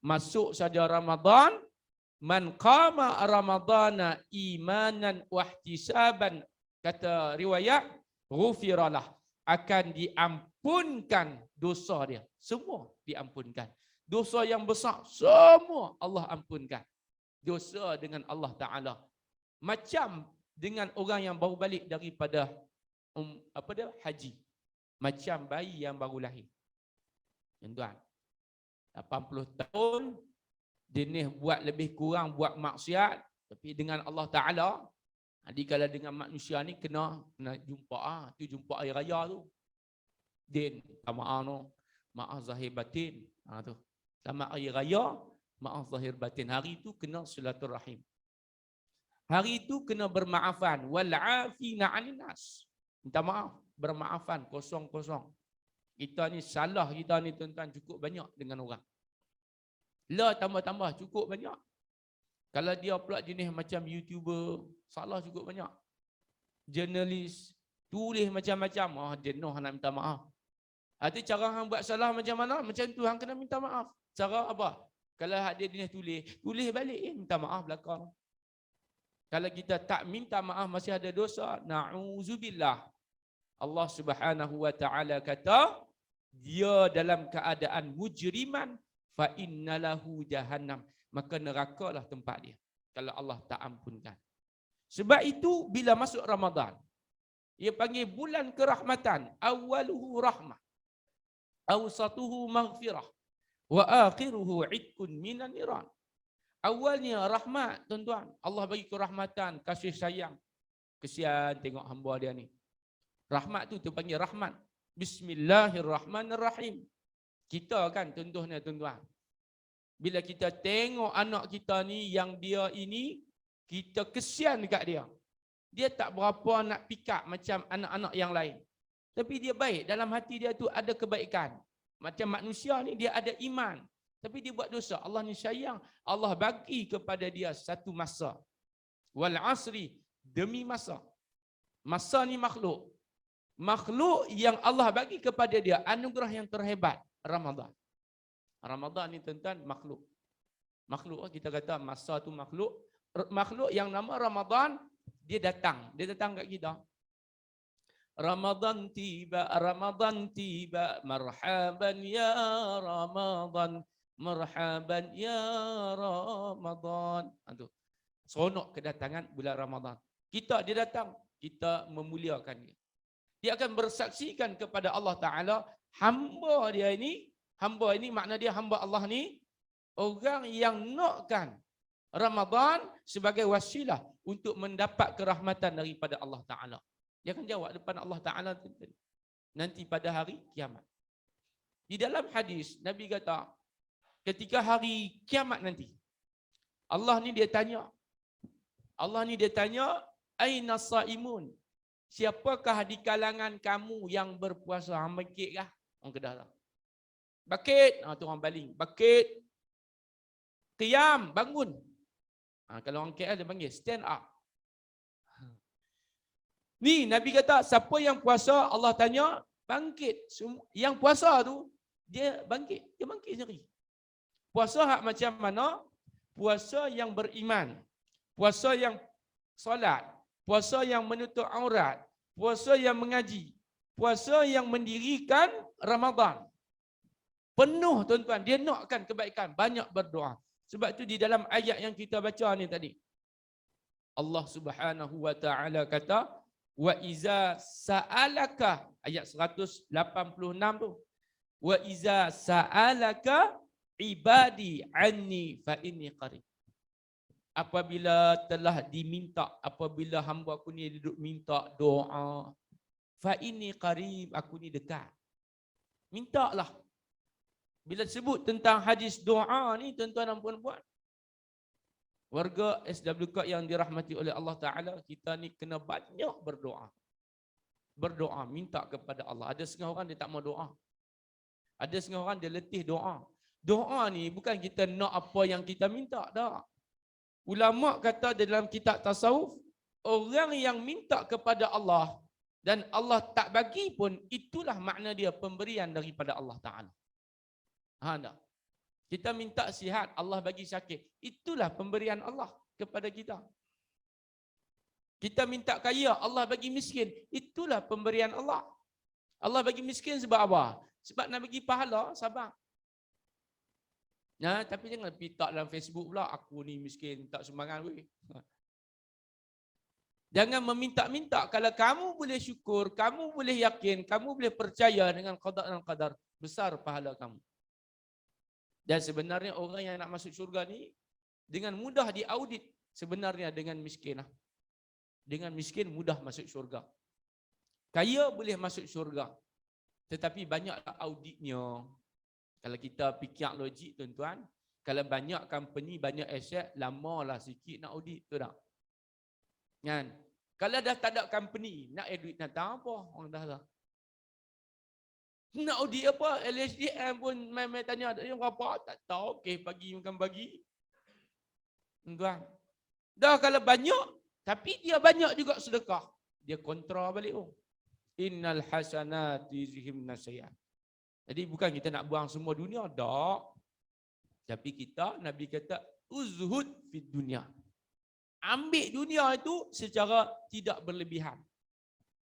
Masuk saja Ramadan, man qama ramadana imanan wahtisaban, kata riwayat, ghufiralah, akan diampunkan dosa dia. Semua diampunkan. Dosa yang besar, semua Allah ampunkan. Dosa dengan Allah Ta'ala. Macam dengan orang yang baru balik daripada haji. Macam bayi yang baru lahir. Tuan-tuan, 80 tahun, jenis buat lebih kurang buat maksiat, tapi dengan Allah Ta'ala, dikala dengan manusia ni kena jumpa, tu jumpa air raya tu. Din, maaf no, maaf zahir batin. Tu. Sama air raya, maaf zahir batin. Hari tu kena silaturahim. Hari itu kena bermaafan. Wal'afina 'anil nas. Minta maaf, bermaafan kosong-kosong. Kita ni salah, kita ni tuan-tuan cukup banyak dengan orang. La tambah-tambah cukup banyak. Kalau dia pula jenis macam YouTuber, salah cukup banyak. jurnalis, tulis macam-macam. Jenuh nak minta maaf. Itu cara hang buat salah macam mana? Macam tu hang kena minta maaf. Cara apa? Kalau dia tulis balik minta maaf belakang. Kalau kita tak minta maaf masih ada dosa. Na'udzubillah. Allah Subhanahu wa taala kata, dia dalam keadaan mujriman fa innalahu jahannam. Maka nerakalah tempat dia kalau Allah tak ampunkan. Sebab itu bila masuk Ramadan, ia panggil bulan kerahmatan. Awaluhu rahmah, awsatuhu maghfirah, wa akhiruhu itqun minan niran. Awalnya rahmat, tuan-tuan. Allah bagi kerahmatan, kasih sayang. Kesian tengok hamba dia ni. Rahmat tu terpanggil rahmat. Bismillahirrahmanirrahim. Kita kan contohnya, tuan-tuan. Bila kita tengok anak kita ni, yang dia ini, kita kesian dekat dia. Dia tak berapa nak pick up macam anak-anak yang lain. Tapi dia baik. Dalam hati dia tu ada kebaikan. Macam manusia ni, dia ada iman. Tapi dia buat dosa. Allah ni sayang. Allah bagi kepada dia satu masa. Wal asri, demi masa. Masa ni makhluk. Makhluk yang Allah bagi kepada dia anugerah yang terhebat, Ramadan. Ramadan ni tuan-tuan makhluk. Makhluk kita kata masa tu makhluk. Makhluk yang nama Ramadan, dia datang kat kita. Ramadan tiba, marhaban ya Ramadan, marhaban ya Ramadan. Itu seronok kedatangan bulan Ramadan. Dia datang, kita memuliakan dia. Dia akan bersaksikan kepada Allah Ta'ala, hamba ini makna dia hamba Allah ni, orang yang nakkan Ramadan sebagai wasilah untuk mendapat kerahmatan daripada Allah Ta'ala. Dia akan jawab depan Allah Ta'ala nanti pada hari kiamat. Di dalam hadis, Nabi kata, ketika hari kiamat nanti, Allah ni dia tanya, aina saimun? Siapakah di kalangan kamu yang berpuasa? Bangkit kah? Orang Kedah tak? Bangkit. Tu orang baling. Bangkit. Qiyam. Bangun. Kalau orang KL dia panggil stand up. Ni Nabi kata, siapa yang puasa, Allah tanya, bangkit. Yang puasa tu, dia bangkit. Dia bangkit sendiri. Puasa hak macam mana? Puasa yang beriman. Puasa yang solat. Puasa yang menutup aurat, puasa yang mengaji, puasa yang mendirikan Ramadan. Penuh tuan-tuan, dia nakkan kebaikan, banyak berdoa. Sebab itu di dalam ayat yang kita baca ni tadi, Allah Subhanahu wa taala kata, wa iza sa'alaka, ayat 186 tu. Wa iza sa'alaka ibadi anni fa inni qarib. Apabila telah diminta, apabila hamba aku ni duduk minta doa, fa inni qarib, aku ni dekat. Mintalah. Bila sebut tentang hadis doa ni, tuan-tuan dan puan-puan, warga SWK yang dirahmati oleh Allah Ta'ala, kita ni kena banyak berdoa. Berdoa, minta kepada Allah. Ada setengah orang dia tak mau doa. Ada setengah orang dia letih doa. Doa ni bukan kita nak apa yang kita minta, tak. Ulama kata dalam kitab tasawuf, orang yang minta kepada Allah dan Allah tak bagi pun, itulah makna dia pemberian daripada Allah Ta'ala. Tak? Kita minta sihat, Allah bagi sakit. Itulah pemberian Allah kepada kita. Kita minta kaya, Allah bagi miskin. Itulah pemberian Allah. Allah bagi miskin sebab apa? Sebab nak bagi pahala, sabar. Tapi jangan pitak dalam Facebook pula, aku ni miskin, tak sumbangan weh. Jangan meminta-minta. Kalau kamu boleh syukur, kamu boleh yakin, kamu boleh percaya dengan qada dan qadar, besar pahala kamu. Dan sebenarnya orang yang nak masuk syurga ni dengan mudah diaudit, sebenarnya dengan miskin. Dengan miskin mudah masuk syurga. Kaya boleh masuk syurga, tetapi banyaklah auditnya. Kalau kita fikir logik, tuan-tuan, kalau banyak company, banyak aset, lamalah sikit nak audit, tu tak? Kan? Kalau dah tak ada company, nak audit datang apa? Orang dah lah. Nak audit apa? LHDM pun main-main tanya, ada yang berapa? Tak tahu, okey, pagi makan pagi. Tuan-tuan. Dah kalau banyak, tapi dia banyak juga sedekah. Dia kontra balik. Innal hasanati yuzhibna sayyi'at. Jadi bukan kita nak buang semua dunia, tak. Tapi kita, Nabi kata, uzhud fid dunia. Ambil dunia itu secara tidak berlebihan.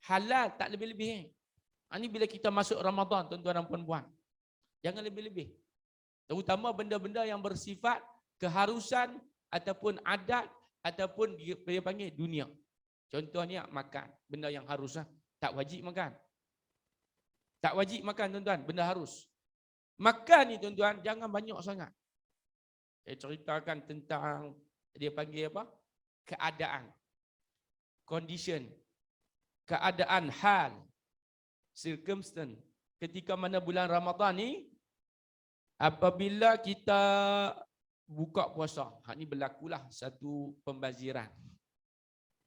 Halal tak lebih-lebih. Ini bila kita masuk Ramadan, tuan-tuan dan puan-puan. Jangan lebih-lebih. Terutama benda-benda yang bersifat keharusan ataupun adat ataupun dia panggil dunia. Contohnya makan, benda yang harus. Tak wajib makan. Tak wajib makan tuan-tuan, benda harus. Makan ni tuan-tuan, jangan banyak sangat. Saya ceritakan tentang, dia panggil apa? Keadaan. Condition. Keadaan, hal. Circumstance. Ketika mana bulan Ramadan ni, apabila kita buka puasa, ni berlakulah satu pembaziran.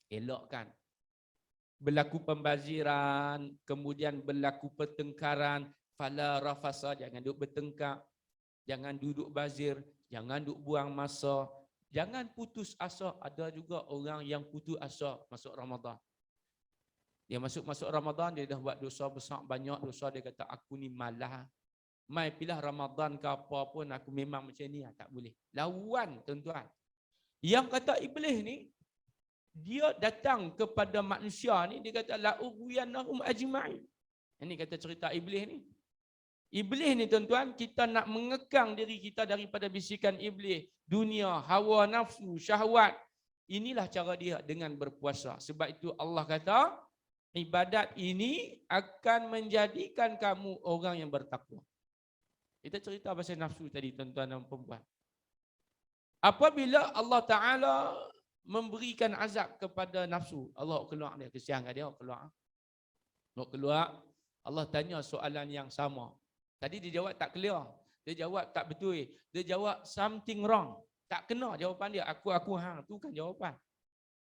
Elokkan. Berlaku pembaziran, kemudian berlaku pertengkaran, fala rafasa, jangan duduk bertengkar, jangan duduk bazir, jangan duduk buang masa, jangan putus asa. Ada juga orang yang putus asa masuk Ramadan. Dia masuk Ramadan, dia dah buat dosa besar, banyak dosa, dia kata aku ni malah. Mai pilih Ramadan ke apa pun aku memang macam ni, tak boleh. Lawan tuan-tuan. Yang kata iblis ni, dia datang kepada manusia ni, dia kata la ughwiyannahum ajma'in. Ini kata cerita iblis ni. Iblis ni tuan-tuan, kita nak mengekang diri kita daripada bisikan iblis, dunia, hawa nafsu, syahwat. Inilah cara dia dengan berpuasa. Sebab itu Allah kata, ibadat ini akan menjadikan kamu orang yang bertakwa. Kita cerita pasal nafsu tadi tuan-tuan dan puan-puan. Apabila Allah Ta'ala memberikan azab kepada nafsu, Allah keluar dia, kesian dia, keluar. Allah tanya soalan yang sama. Tadi dia jawab tak clear, dia jawab tak betul, dia jawab something wrong. Tak kena jawapan dia, aku hang, tu kan jawapan.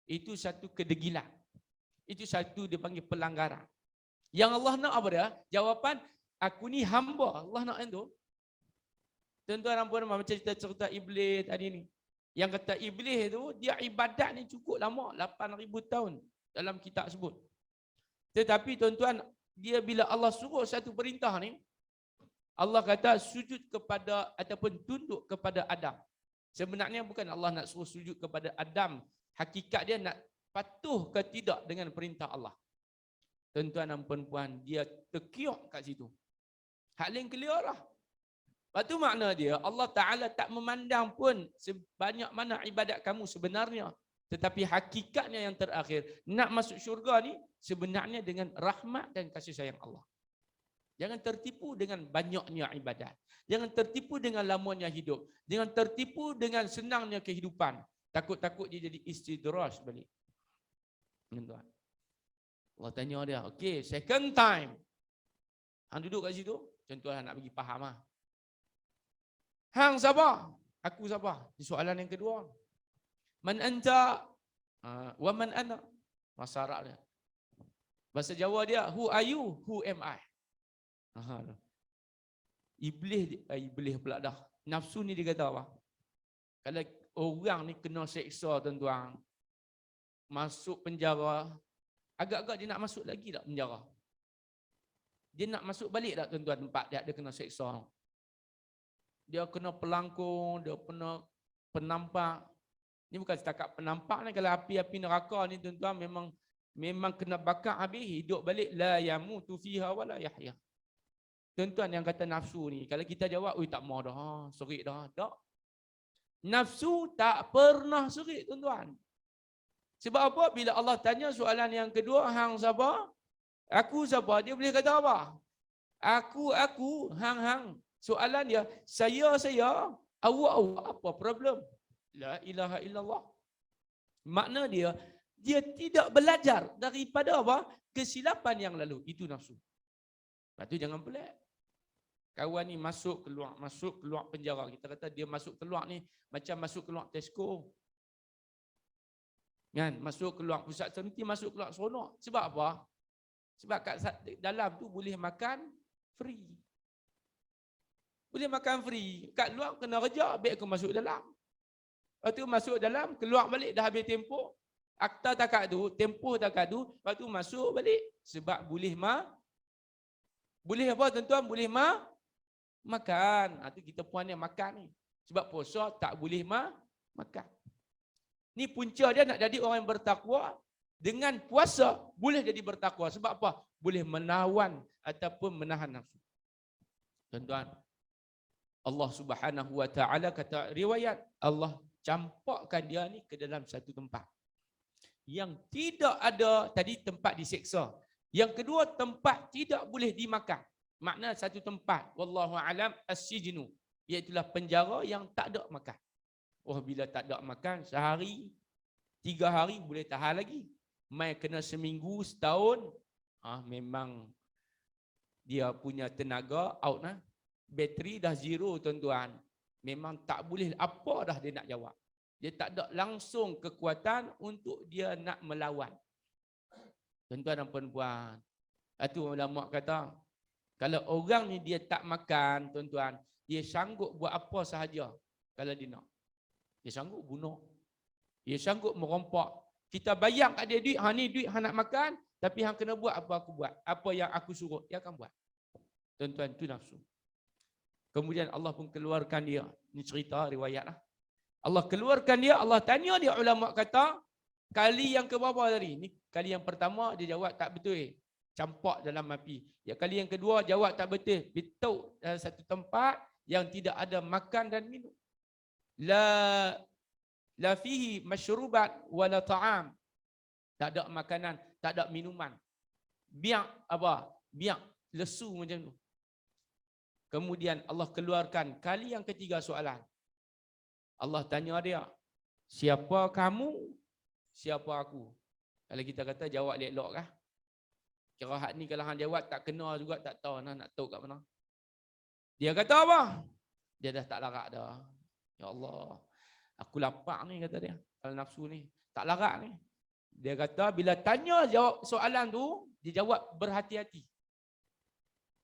Itu satu kedegilan. Itu satu dia panggil pelanggaran. Yang Allah nak apa dia? Jawapan, aku ni hamba. Allah nak itu. Tuan-tuan dan puan-puan, macam cerita iblis tadi ni. Yang kata iblis tu, dia ibadat ni cukup lama, 8,000 tahun dalam kitab sebut. Tetapi tuan-tuan, dia bila Allah suruh satu perintah ni, Allah kata sujud kepada ataupun tunduk kepada Adam. Sebenarnya bukan Allah nak suruh sujud kepada Adam. Hakikat dia nak patuh ke tidak dengan perintah Allah. Tuan-tuan dan puan-puan, dia terkiok kat situ. Hak lain clear lah. Lepas tu makna dia, Allah Ta'ala tak memandang pun sebanyak mana ibadat kamu sebenarnya. Tetapi hakikatnya yang terakhir, nak masuk syurga ni sebenarnya dengan rahmat dan kasih sayang Allah. Jangan tertipu dengan banyaknya ibadat. Jangan tertipu dengan lamanya hidup. Jangan tertipu dengan senangnya kehidupan. Takut-takut dia jadi istidraj balik. Tuan-tuan. Allah tanya dia, okay, second time. Hang duduk kat situ, contoh nak bagi faham lah. Hang sabar, aku sabar. Soalan yang kedua. Man anta wa man ana. Bahasa Arab dia. Bahasa Jawa dia, who are you, who am I? Iblis pula dah. Nafsu ni dia kata apa? Kalau orang ni kena seksa tuan-tuan, masuk penjara, agak-agak dia nak masuk lagi tak penjara? Dia nak masuk balik tak tuan-tuan tempat dia kena seksa? Dia kena pelangkung, dia kena penampak. Ini bukan setakat penampak ni. Kalau api-api neraka ni tuan-tuan memang kena bakar habis, hidup balik. La yamutu fiha wa la yahya. Tuan-tuan yang kata nafsu ni, kalau kita jawab, oi tak mau dah, serik dah. Tak. Nafsu tak pernah serik tuan-tuan. Sebab apa? Bila Allah tanya soalan yang kedua, hang siapa? Aku siapa? Dia boleh kata apa? Aku, hang. Soalan dia, saya, awak, apa problem? La ilaha illallah. Makna dia tidak belajar daripada apa? Kesilapan yang lalu. Itu nafsu. Lepas tu jangan pelik. Kawan ni masuk keluar penjara. Kita kata dia masuk keluar ni macam masuk keluar Tesco. Kan? Masuk keluar pusat terhenti, masuk keluar seronok. Sebab apa? Sebab kat dalam tu boleh makan free. Boleh makan free. Kat luar kena kerja, baik aku masuk dalam. Lepas tu masuk dalam, keluar balik dah habis tempoh. Akta takat tu, tempoh takat tu, lepas tu masuk balik. Sebab boleh boleh apa tuan-tuan? Boleh makan. Tu kita puan yang makan ni. Sebab puasa tak boleh makan. Ni punca dia nak jadi orang yang bertakwa. Dengan puasa boleh jadi bertakwa. Sebab apa? Boleh menawan ataupun menahan nafsu. Tuan-tuan, Allah Subhanahu wa taala kata riwayat, Allah campakkan dia ni ke dalam satu tempat yang tidak ada tadi tempat diseksa. Yang kedua, tempat tidak boleh dimakan. Makna satu tempat, wallahu alam, as-sijnu, iaitu penjara yang tak ada makan. Oh, bila tak ada makan sehari, 3 hari boleh tahan lagi. Mai kena seminggu, setahun, memang dia punya tenaga out nah. Bateri dah zero tuan-tuan. Memang tak boleh apa dah dia nak jawab. Dia tak ada langsung kekuatan untuk dia nak melawan. Tuan-tuan dan puan-puan. Itu ulama kata, kalau orang ni dia tak makan, tuan-tuan, dia sanggup buat apa sahaja kalau dia nak. Dia sanggup bunuh. Dia sanggup merompak. Kita bayang kat dia duit, ni duit nak makan, tapi hang kena buat apa aku buat. Apa yang aku suruh, dia akan buat. Tuan-tuan, itu nafsu. Kemudian Allah pun keluarkan dia. Ini cerita riwayat lah. Allah keluarkan dia, Allah tanya dia, ulama kata, kali yang keberapa tadi? Ni kali yang pertama dia jawab tak betul. Campak dalam api. Ya, kali yang kedua jawab tak betul. Bituk dalam satu tempat yang tidak ada makan dan minum. La fihi masyrubat wala ta'am. Tak ada makanan, tak ada minuman. Biak apa? Biak lesu macam tu. Kemudian Allah keluarkan kali yang ketiga soalan. Allah tanya dia, siapa kamu? Siapa aku? Kalau kita kata jawab elok-elok kah? Kira hak ni kalau hang jawab tak kena juga, tak tahu nak tahu kat mana. Dia kata apa? Dia dah tak larat dah. Ya Allah, aku lapar ni kata dia. Kalau nafsu ni tak larat ni. Dia kata bila tanya jawab soalan tu, dia jawab berhati-hati.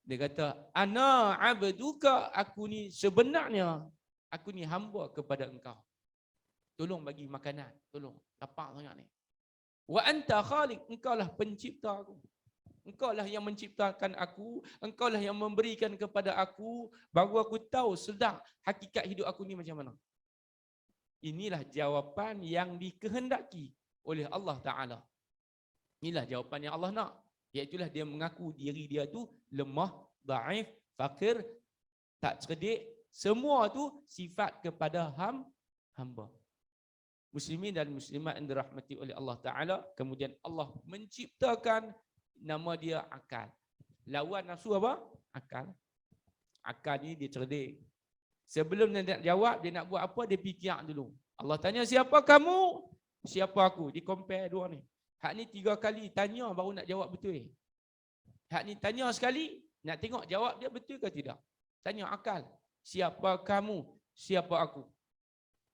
Dia kata, ana abduka, aku ni sebenarnya aku ni hamba kepada engkau. Tolong bagi makanan, tolong. Lapar sangat ni. Wa anta khaliq, engkau lah pencipta aku. Engkau lah yang menciptakan aku, engkau lah yang memberikan kepada aku, baru aku tahu sedang hakikat hidup aku ni macam mana. Inilah jawapan yang dikehendaki oleh Allah Ta'ala. Inilah jawapan yang Allah nak. Iaitulah dia mengaku diri dia tu lemah, dhaif, fakir, tak cerdik. Semua tu sifat kepada hamba. Muslimin dan muslimat yang dirahmati oleh Allah Ta'ala. Kemudian Allah menciptakan nama dia akal. Lawan nafsu apa? Akal. Akal ni dia cerdik. Sebelum dia nak jawab, dia nak buat apa, dia fikir dulu. Allah tanya siapa kamu? Siapa aku? Dia compare dua ni. Hak ni 3 kali tanya baru nak jawab betul. Hak ni tanya sekali, nak tengok jawab dia betul ke tidak. Tanya akal. Siapa kamu? Siapa aku?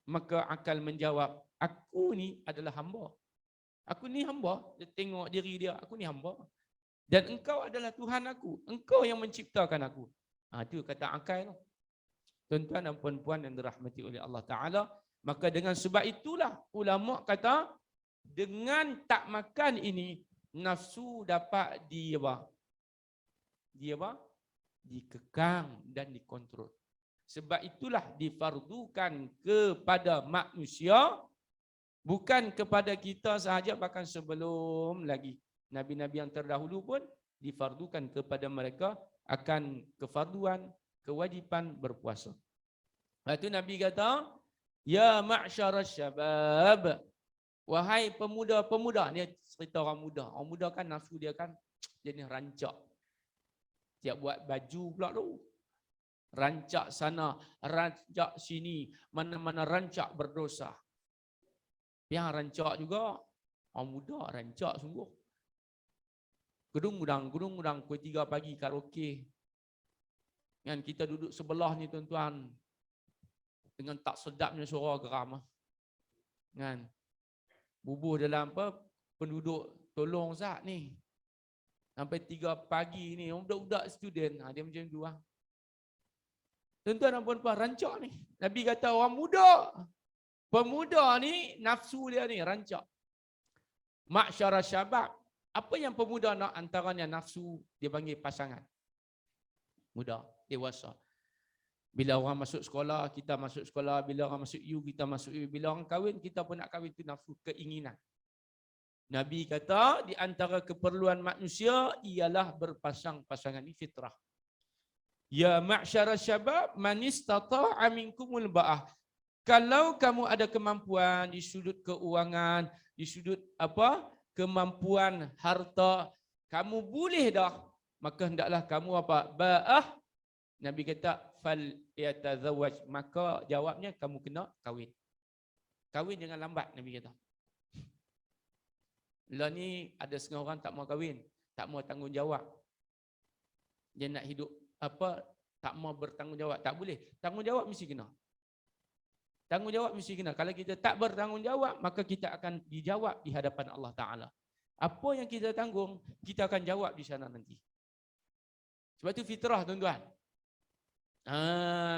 Maka akal menjawab, aku ni adalah hamba. Aku ni hamba. Dia tengok diri dia, aku ni hamba. Dan engkau adalah Tuhan aku. Engkau yang menciptakan aku. Itu kata akal. Tuan-tuan dan puan-puan yang dirahmati oleh Allah Ta'ala. Maka dengan sebab itulah ulama kata, dengan tak makan ini, nafsu dapat dikekang dan dikontrol. Sebab itulah difardukan kepada manusia, bukan kepada kita sahaja, bahkan sebelum lagi. Nabi-nabi yang terdahulu pun difardukan kepada mereka akan kefarduan, kewajipan berpuasa. Lepas itu Nabi kata, ya ma'syarasy syabab, wahai pemuda-pemuda. Ni cerita orang muda. Orang muda kan nafsu dia kan jenis rancak. Tiap buat baju pula tu. Rancak sana, rancak sini, mana-mana rancak berdosa. Yang rancak juga, orang muda rancak sungguh. Gedung-gedang, pukul 3 pagi karaoke. Kan kita duduk sebelah ni tuan-tuan, dengan tak sedapnya suara geram. Kan? Bubuh dalam penduduk tolong Zat ni. Sampai 3 pagi ni, budak-budak student, dia macam tu lah. Tuan-tuan dan puan-puan, rancak ni. Nabi kata orang muda, pemuda ni nafsu dia ni rancak. Ma'syara syabab. Apa yang pemuda nak? Antaranya nafsu, dia panggil pasangan. Muda, dewasa. Bila orang masuk sekolah, kita masuk sekolah. Bila orang masuk U, kita masuk U. Bila orang kahwin, kita pun nak kahwin. Itu nafsu, keinginan. Nabi kata, di antara keperluan manusia ialah berpasang-pasangan. Ini fitrah. Ya ma'syara syabab, man istata'a minkumul ba'ah. Kalau kamu ada kemampuan di sudut keuangan, di sudut kemampuan harta, kamu boleh dah, maka hendaklah kamu ba'ah. Nabi kata fal yatazawwaj, maka jawabnya kamu kena kahwin. Kahwin jangan lambat, Nabi kata. Lah ni ada setengah orang tak mau kahwin, tak mau tanggungjawab. Dia nak hidup tak mau bertanggungjawab, tak boleh. Tanggungjawab mesti kena. Tanggungjawab mesti kena. Kalau kita tak bertanggungjawab, maka kita akan dijawab di hadapan Allah Ta'ala. Apa yang kita tanggung, kita akan jawab di sana nanti. Sebab itu fitrah, tuan-tuan.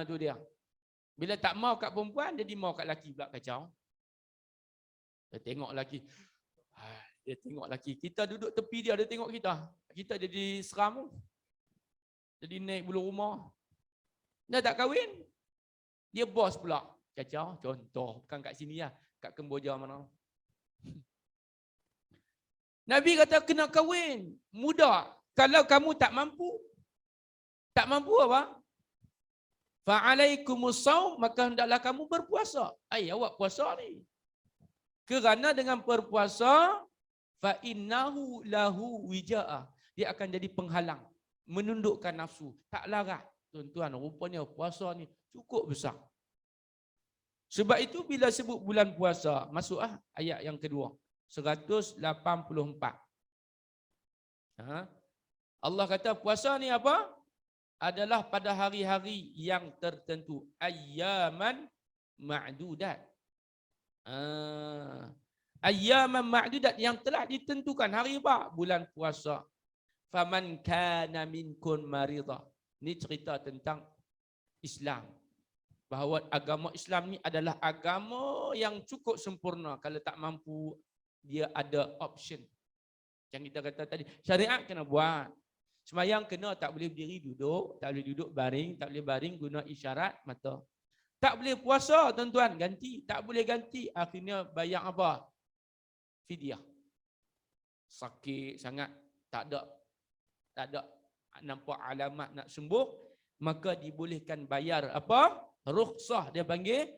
Tu dia. Bila tak mau kat perempuan, jadi mau kat lelaki pula kacau. Dia tengok lelaki. Dia tengok lelaki. Kita duduk tepi dia tengok kita. Kita jadi seram. Jadi naik bulu rumah. Dah tak kahwin. Dia bos pula. Kacau. Contoh. Bukan kat sini lah. Kat Kemboja mana. Nabi kata kena kahwin. Muda. Kalau kamu tak mampu. Tak mampu apa? Fa'alaikumus shaum, maka hendaklah kamu berpuasa. Awak puasa ni. Kerana dengan berpuasa, fa'innahu lahu wija'ah. Dia akan jadi penghalang. Menundukkan nafsu. Tak larat. Tuan-tuan, rupanya puasa ni cukup besar. Sebab itu bila sebut bulan puasa, masuk ayat yang kedua. 184. Allah kata puasa ni apa? Adalah pada hari-hari yang tertentu. Ayyaman ma'dudat. Ayyaman ma'dudat yang telah ditentukan. Hari apa? Bulan puasa. Faman kana minkum maridah. Ini cerita tentang Islam. Bahawa agama Islam ni adalah agama yang cukup sempurna. Kalau tak mampu, dia ada option. Yang kita kata tadi, syariat kena buat. Semayang kena, tak boleh berdiri duduk, tak boleh duduk baring, tak boleh baring guna isyarat mata. Tak boleh puasa, tuan-tuan, ganti. Tak boleh ganti, akhirnya bayar apa? Fidyah. Sakit sangat, tak ada nampak alamat nak sembuh, maka dibolehkan bayar apa? Rukhsah, dia panggil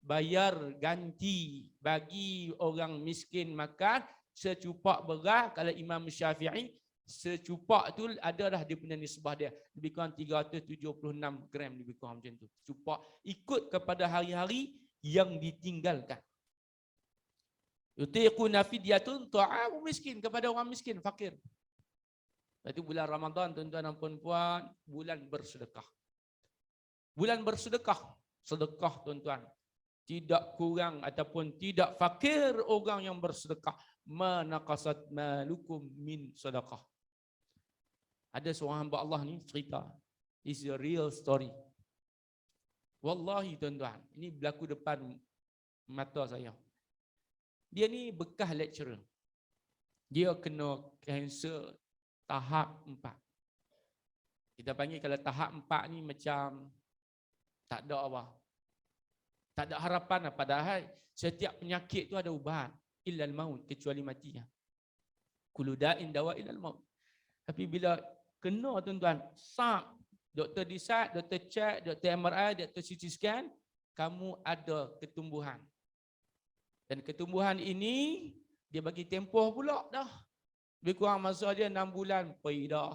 bayar ganti bagi orang miskin makan secupak beras. Kalau Imam Syafi'i, secupak tu adalah dia punya nisbah dia. Lebih kurang 376 gram lebih kurang macam tu. Secupak ikut kepada hari-hari yang ditinggalkan. Yutiquna fidyatun ta'amu miskin, kepada orang miskin, fakir. Itu bulan Ramadan, tuan-tuan dan puan-puan, bulan bersedekah. Bulan bersedekah. Sedekah, tuan-tuan. Tidak kurang ataupun tidak fakir orang yang bersedekah. Manaqasat malukum min sedekah. Ada seorang hamba Allah ni cerita. It's a real story. Wallahi, tuan-tuan, ini berlaku depan mata saya. Dia ni bekas lecturer. Dia kena kanser tahap 4. Kita panggil kalau tahap 4 ni macam tak ada apa. Tak ada harapan lah. Padahal setiap penyakit tu ada ubat. Illal maut, kecuali mati. Kullu da'in dawa illal maut. Tapi bila kena, tuan-tuan, doktor decide, doktor check, doktor MRI, doktor CT scan, kamu ada ketumbuhan. Dan ketumbuhan ini dia bagi tempoh pula dah. Lebih kurang masa dia 6 bulan, pergi dah.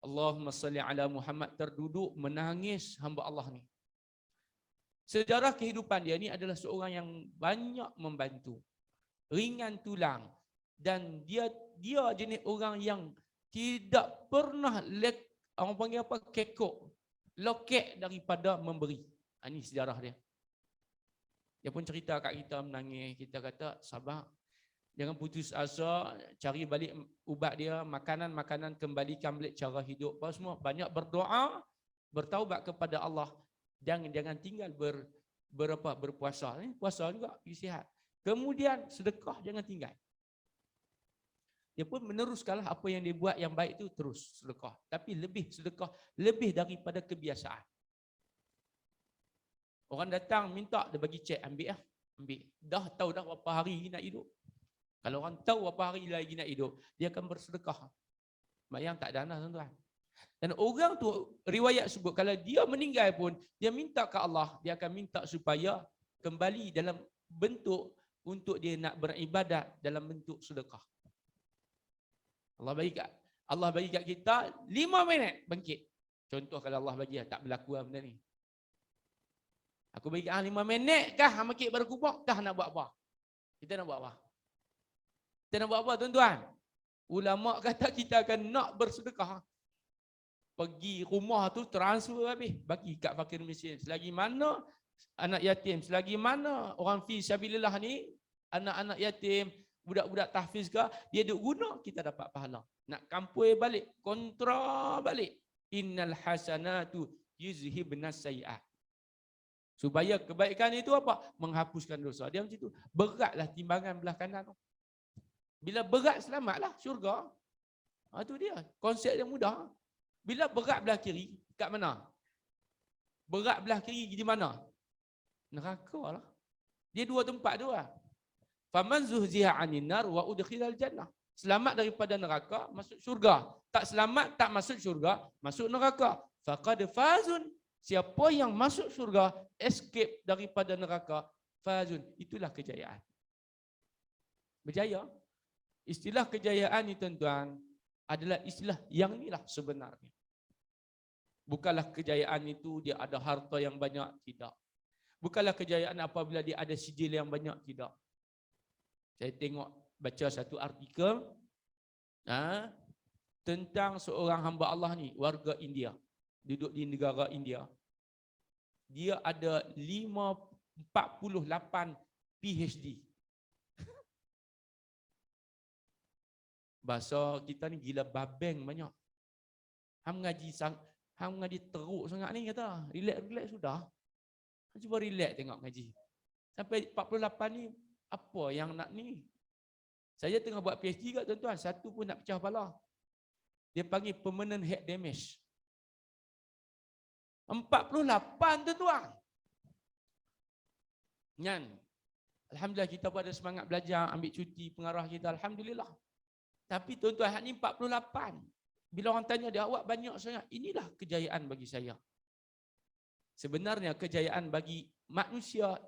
Allahumma salli ala Muhammad, terduduk menangis hamba Allah ni. Sejarah kehidupan dia ni adalah seorang yang banyak membantu. Ringan tulang. Dan dia jenis orang yang tidak pernah orang panggil apa? Kekok. Lokek daripada memberi. Ini sejarah dia. Dia pun cerita kat kita, menangis. Kita kata, sabar. Jangan putus asa, cari balik ubat dia, makanan-makanan, kembalikan balik cara hidup. Apa semua, banyak berdoa, bertaubat kepada Allah. Jangan tinggal berpuasa. Puasa juga, sihat. Kemudian sedekah jangan tinggal. Dia pun meneruskanlah apa yang dia buat yang baik itu terus sedekah. Tapi lebih sedekah, lebih daripada kebiasaan. Orang datang minta, dia bagi cek, ambil lah. Ambil. Dah tahu dah berapa hari nak hidup. Kalau orang tahu berapa hari lagi nak hidup, dia akan bersedekah. Bayang tak dana tuan-tuan. Dan orang tu riwayat sebut kalau dia meninggal pun dia minta ke Allah, dia akan minta supaya kembali dalam bentuk untuk dia nak beribadat dalam bentuk sedekah. Allah bagi kat kita 5 minit bangkit. Contoh kalau Allah bagi tak berlaku benda ni. Aku bagi 5 minit kah bangkit baru kubur, dah nak buat apa? Kita nak buat apa? Kita nak buat apa tuan-tuan? Ulama kata kita akan nak bersedekah. Pergi rumah tu transfer habis, bagi kat fakir miskin. Selagi mana anak yatim, selagi mana orang fi sabilillah ni, anak-anak yatim, budak-budak tahfiz ke, dia duk guna, kita dapat pahala. Nak kampui balik, kontra balik. Innal hasanatu yuzhibnas sayiat. Supaya kebaikan itu apa? Menghapuskan dosa. Dia macam tu. Beratlah timbangan belah kanan tu. Bila berat selamatlah syurga. Itu dia. Konsep yang mudah. Bila berat belah kiri, kat mana? Berat belah kiri di mana? Neraka lah. Dia dua tempat tu lah. Faman zuhziha 'anil nar wa udkhilal jannah. Selamat daripada neraka, masuk syurga. Tak selamat, tak masuk syurga, masuk neraka. Faqad fazun. Siapa yang masuk syurga, escape daripada neraka, fazun. Itulah kejayaan. Berjaya. Istilah kejayaan ni tuan-tuan adalah istilah yang inilah sebenarnya. Bukanlah kejayaan itu dia ada harta yang banyak, tidak. Bukanlah kejayaan apabila dia ada sijil yang banyak, tidak. Saya tengok baca satu artikel tentang seorang hamba Allah ni, warga India, duduk di negara India. Dia ada 48 PhD. Bahasa kita ni gila babeng banyak. Hang ngaji teruk sangat ni kata. Relax sudah. Cuba relax tengok ngaji. Sampai 48 ni apa yang nak ni? Saya tengah buat PhD kat tuan-tuan, satu pun nak pecah kepala. Dia panggil permanent head damage. 48 tuan-tuan. Nyan. Alhamdulillah kita pun ada semangat belajar, ambil cuti pengarah kita, alhamdulillah. Tapi tuan-tuan, hak ni 48. Bila orang tanya dia, awak banyak sangat. Inilah kejayaan bagi saya. Sebenarnya kejayaan bagi manusia,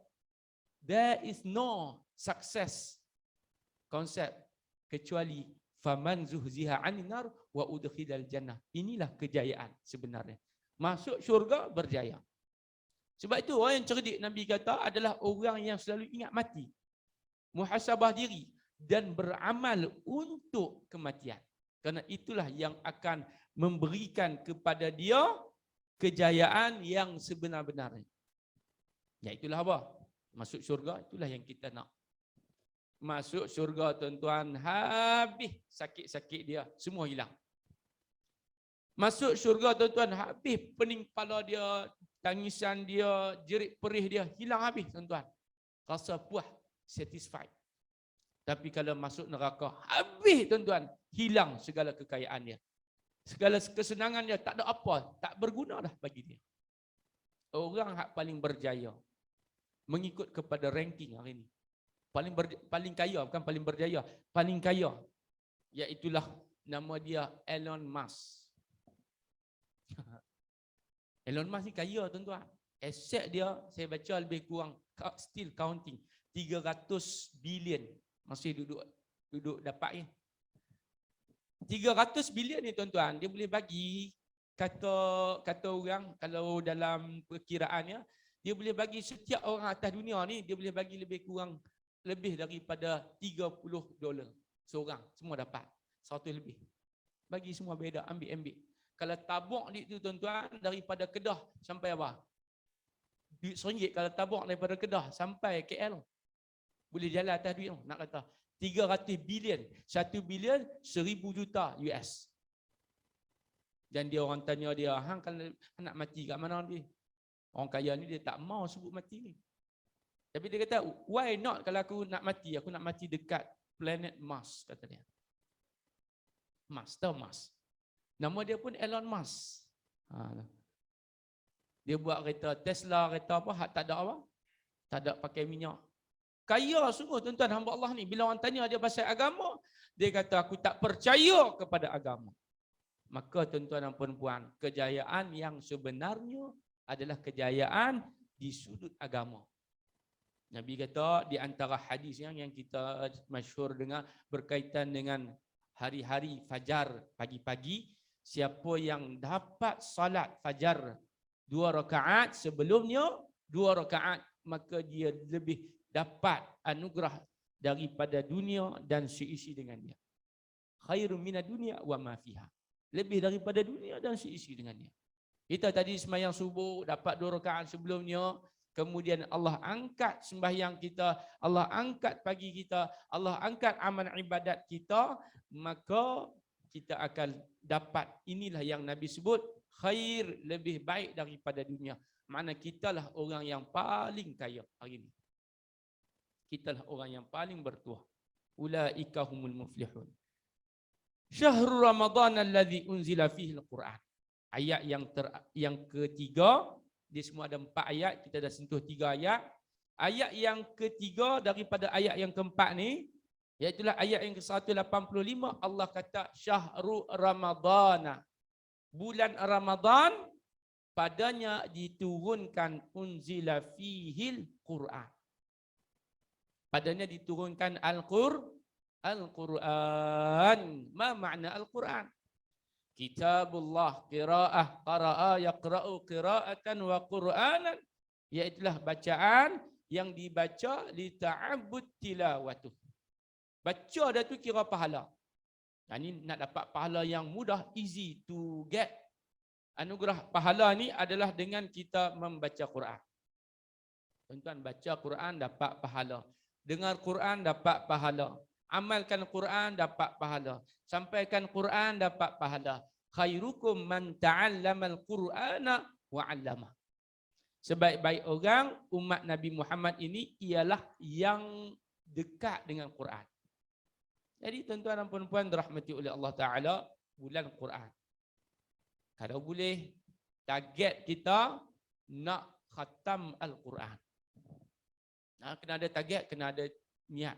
there is no success konsep kecuali faman zuhziha 'anil nar wa udkhilal jannah. Inilah kejayaan sebenarnya. Masuk syurga berjaya. Sebab itu orang yang cerdik Nabi kata adalah orang yang selalu ingat mati. Muhasabah diri dan beramal untuk kematian. Kerana itulah yang akan memberikan kepada dia kejayaan yang sebenar-benarnya. Iaitulah apa? Masuk syurga, itulah yang kita nak. Masuk syurga tuan-tuan, habis sakit-sakit dia, semua hilang. Masuk syurga tuan-tuan, habis pening kepala dia, tangisan dia, jerit perih dia, hilang habis tuan-tuan. Rasa puas, satisfied. Tapi kalau masuk neraka, habis tuan-tuan, hilang segala kekayaan dia. Segala kesenangan dia, tak ada apa, tak berguna dah bagi dia. Orang yang paling berjaya, mengikut kepada ranking hari ini. Paling kaya, bukan paling berjaya, paling kaya. Iaitulah nama dia Elon Musk. Elon Musk ni kaya tuan-tuan. Aset dia, saya baca lebih kurang, still counting, 300 bilion. Masih duduk dapat ni. 300 bilion ni tuan-tuan, dia boleh bagi, kata orang, kalau dalam perkiraannya, dia boleh bagi setiap orang atas dunia ni, dia boleh bagi lebih kurang, lebih daripada $30 seorang. Semua dapat, 100 lebih. Bagi semua beda, ambil. Kalau tabung duit tu tuan-tuan, daripada Kedah sampai apa? Duit RM1 kalau tabung daripada Kedah sampai KL. Boleh jalan atas duit tu, nak kata 300 bilion, 1 bilion 1000 juta US. Dan dia orang tanya dia, hang kalau nak mati kat mana ni? Orang kaya ni dia tak mau sebut mati ni. Tapi dia kata, why not kalau aku nak mati dekat planet Mars, kata dia. Mars, tahu Mars? Nama dia pun Elon Musk. Dia buat kereta Tesla, kereta apa, tak ada apa? Tak ada pakai minyak. Kaya sungguh tuan-tuan hamba Allah ni. Bila orang tanya dia pasal agama, dia kata aku tak percaya kepada agama. Maka tuan-tuan dan puan-puan, kejayaan yang sebenarnya adalah kejayaan di sudut agama. Nabi kata di antara hadis yang kita masyhur dengar berkaitan dengan hari-hari fajar pagi-pagi, siapa yang dapat salat fajar 2 rakaat sebelumnya 2 rakaat, maka dia lebih dapat anugerah daripada dunia dan seisi dengannya. Khairun minad dunya wa ma fiha. Lebih daripada dunia dan seisi dengannya. Kita tadi sembahyang subuh dapat 2 rakaat sebelumnya, kemudian Allah angkat sembahyang kita, Allah angkat pagi kita, Allah angkat amal ibadat kita, maka kita akan dapat inilah yang Nabi sebut khair, lebih baik daripada dunia. Makna kitalah orang yang paling kaya hari ini. Kitalah orang yang paling bertuah. Ulaika humul muflihun. Syahrul Ramadan alladzi unzila fihi al-Quran. Ayat yang ketiga, dia semua ada 4 ayat, kita dah sentuh 3 ayat. Ayat yang ketiga daripada ayat yang keempat ni, iaitulah ayat yang ke-185, Allah kata Syahrul Ramadana. Bulan Ramadan padanya diturunkan unzila fihil Quran. Padanya diturunkan Al-Quran. Ma makna Al-Quran? Kitabullah qiraah qara'a yaqra'u qira'atan wa Qur'anan, iaitulah bacaan yang dibaca li ta'abbud tilawatuh. Baca dah tu kira pahala. Ini nak dapat pahala yang mudah, easy to get. Anugerah pahala ni adalah dengan kita membaca Quran. Tuan-tuan, baca Quran dapat pahala. Dengar Quran dapat pahala. Amalkan Quran dapat pahala. Sampaikan Quran dapat pahala. Khairukum man ta'allamal Qur'ana wa 'allama. Sebaik-baik orang umat Nabi Muhammad ini ialah yang dekat dengan Quran. Jadi tuan-tuan dan puan-puan dirahmati oleh Allah Taala, bulan Quran. Kalau boleh target kita nak khatam Al-Quran. Kena ada target, kena ada niat.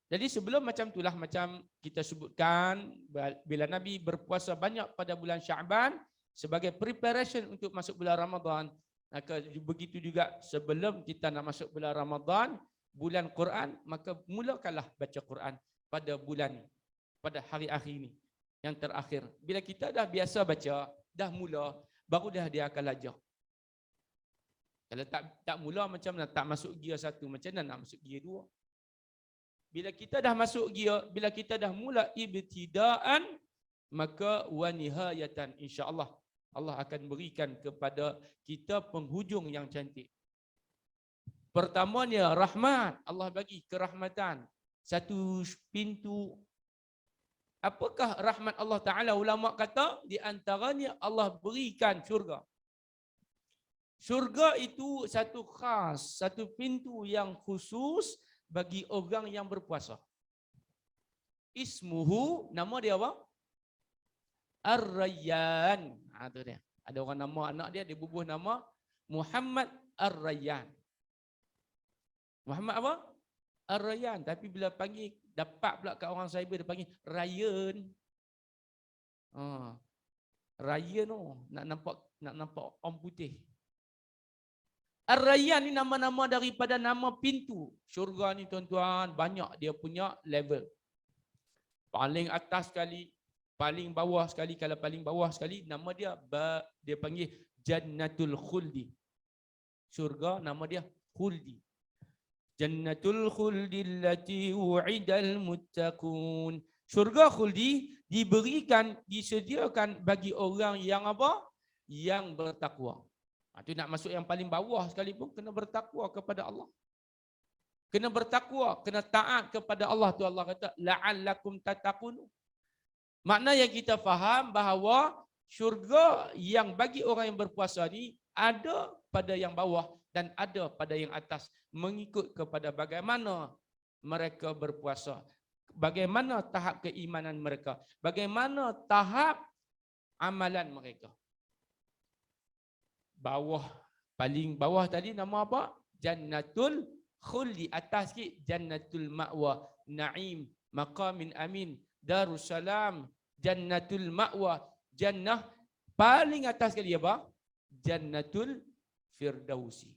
Jadi sebelum macam itulah macam kita sebutkan, bila Nabi berpuasa banyak pada bulan Syaban sebagai preparation untuk masuk bulan Ramadan, maka begitu juga sebelum kita nak masuk bulan Ramadan, bulan Quran, maka mulakanlah baca Quran pada hari akhir ini yang terakhir. Bila kita dah biasa baca, dah mula, baru dah dia akan lajak. Kalau tak mula macam mana, tak masuk gear 1, macam mana nak masuk gear 2? Bila kita dah masuk gear, bila kita dah mula ibtidaan, maka wa nihayatan, insya-Allah Allah akan berikan kepada kita penghujung yang cantik. Pertamanya rahmat, Allah bagi kerahmatan. Satu pintu. Apakah rahmat Allah Ta'ala? Ulama kata di antaranya Allah berikan syurga. Syurga itu satu khas, satu pintu yang khusus bagi orang yang berpuasa. Ismuhu, nama dia apa? Ar-Rayyan. Itu dia. Ada orang nama anak dia, dia bubuh nama Muhammad Ar-Rayyan. Muhammad apa? Ar-Rayyan. Tapi bila panggil, dapat pula kat orang cyber, dia panggil Ryan. Ryan tu, nak nampak orang putih. Ar-Rayyan ni nama-nama daripada nama pintu. Syurga ni tuan-tuan, banyak dia punya level. Paling atas sekali, paling bawah sekali. Kalau paling bawah sekali, nama dia panggil Jannatul Khuldi. Syurga nama dia Khuldi. Jannatul Khuldi allati wu'idal muttaqun. Syurga Khuldi disediakan bagi orang yang apa? Yang bertakwa. Itu nak masuk yang paling bawah sekalipun kena bertakwa kepada Allah. Kena bertakwa, kena taat kepada Allah. Tu Allah kata la'allakum tattaqun. Makna yang kita faham bahawa syurga yang bagi orang yang berpuasa ni ada pada yang bawah, dan ada pada yang atas mengikut kepada bagaimana mereka berpuasa, bagaimana tahap keimanan mereka, bagaimana tahap amalan mereka. Bawah, paling bawah tadi nama apa? Jannatul khuldi. Atas sikit Jannatul Ma'wa, Naim, Maqamin Amin, Darussalam, Jannatul Ma'wa, Jannah. Paling atas sekali apa? Jannatul Firdausi.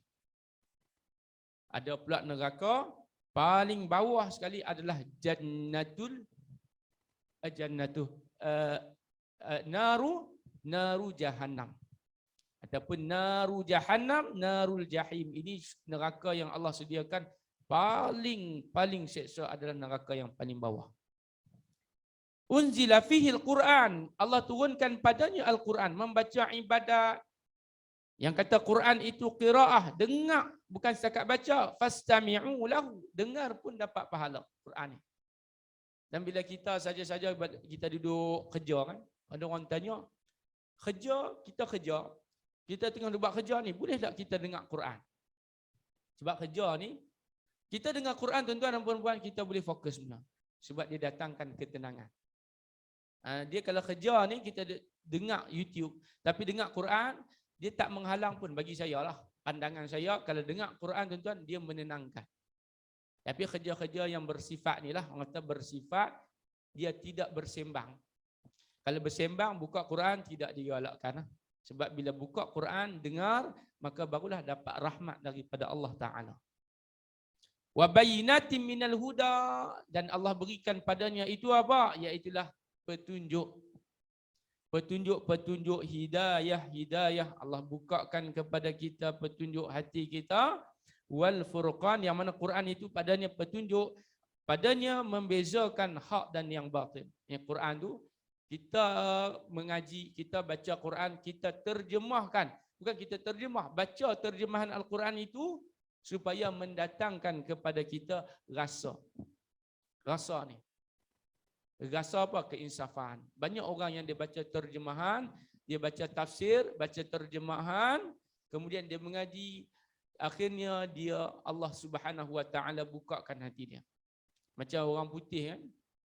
Ada pula neraka paling bawah sekali adalah Jannatul Naru Jahannam. Ataupun Naru Jahannam, Narul Jahim. Ini neraka yang Allah sediakan paling seksa adalah neraka yang paling bawah. Unzila fihi al-Quran. Allah turunkan padanya Al-Quran. Membaca ibadat. Yang kata Quran itu qiraah, dengar, bukan setakat baca. Fastami'u lahu, dengar pun dapat pahala Quran ni. Dan bila kita saja-saja kita duduk kerja kan, ada orang tanya, kerja, kita tengah buat kerja ni, boleh tak kita dengar Quran? Sebab kerja ni, kita dengar Quran tuan-tuan dan puan-puan, kita boleh fokus benar. Sebab dia datangkan ketenangan. Dia kalau kerja ni, kita dengar YouTube, tapi dengar Quran, dia tak menghalang pun bagi saya lah. Pandangan saya, kalau dengar Quran tuan-tuan, dia menenangkan. Tapi kerja-kerja yang bersifat ni lah, orang kata bersifat, dia tidak bersembang. Kalau bersembang, buka Quran, tidak digalakkan. Sebab bila buka Quran, dengar, maka barulah dapat rahmat daripada Allah Ta'ala. Wa bayyinatin minal huda, dan Allah berikan padanya itu apa? Iaitulah petunjuk. Petunjuk hidayah. Allah bukakan kepada kita petunjuk hati kita. Wal furqan, yang mana Quran itu padanya petunjuk, padanya membezakan hak dan yang batil. Yang Quran tu kita mengaji, kita baca Quran, kita terjemahkan. Bukan kita terjemah, baca terjemahan Al-Quran itu supaya mendatangkan kepada kita rasa. Rasa ni. Rasa apa? Keinsafan. Banyak orang yang dia baca terjemahan, dia baca tafsir, baca terjemahan, kemudian dia mengaji, akhirnya dia Allah Subhanahu Wa Taala bukakan hati dia. Macam orang putih kan,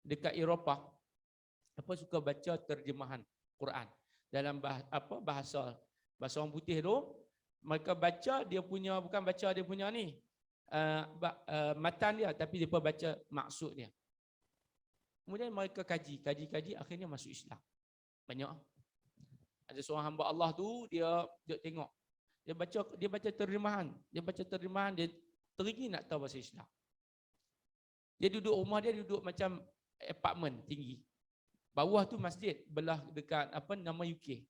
dekat Eropah, apa suka baca terjemahan Quran dalam bahasa orang putih tu, mereka baca dia punya, bukan baca dia punya ni matan dia, tapi dia baca maksud dia. Kemudian mereka kaji, akhirnya masuk Islam. Banyak. Ada seorang hamba Allah tu, dia tengok, dia baca terjemahan, dia teringin nak tahu bahasa Islam. Dia duduk rumah dia, duduk macam apartmen tinggi. Bawah tu masjid, belah dekat nama UK.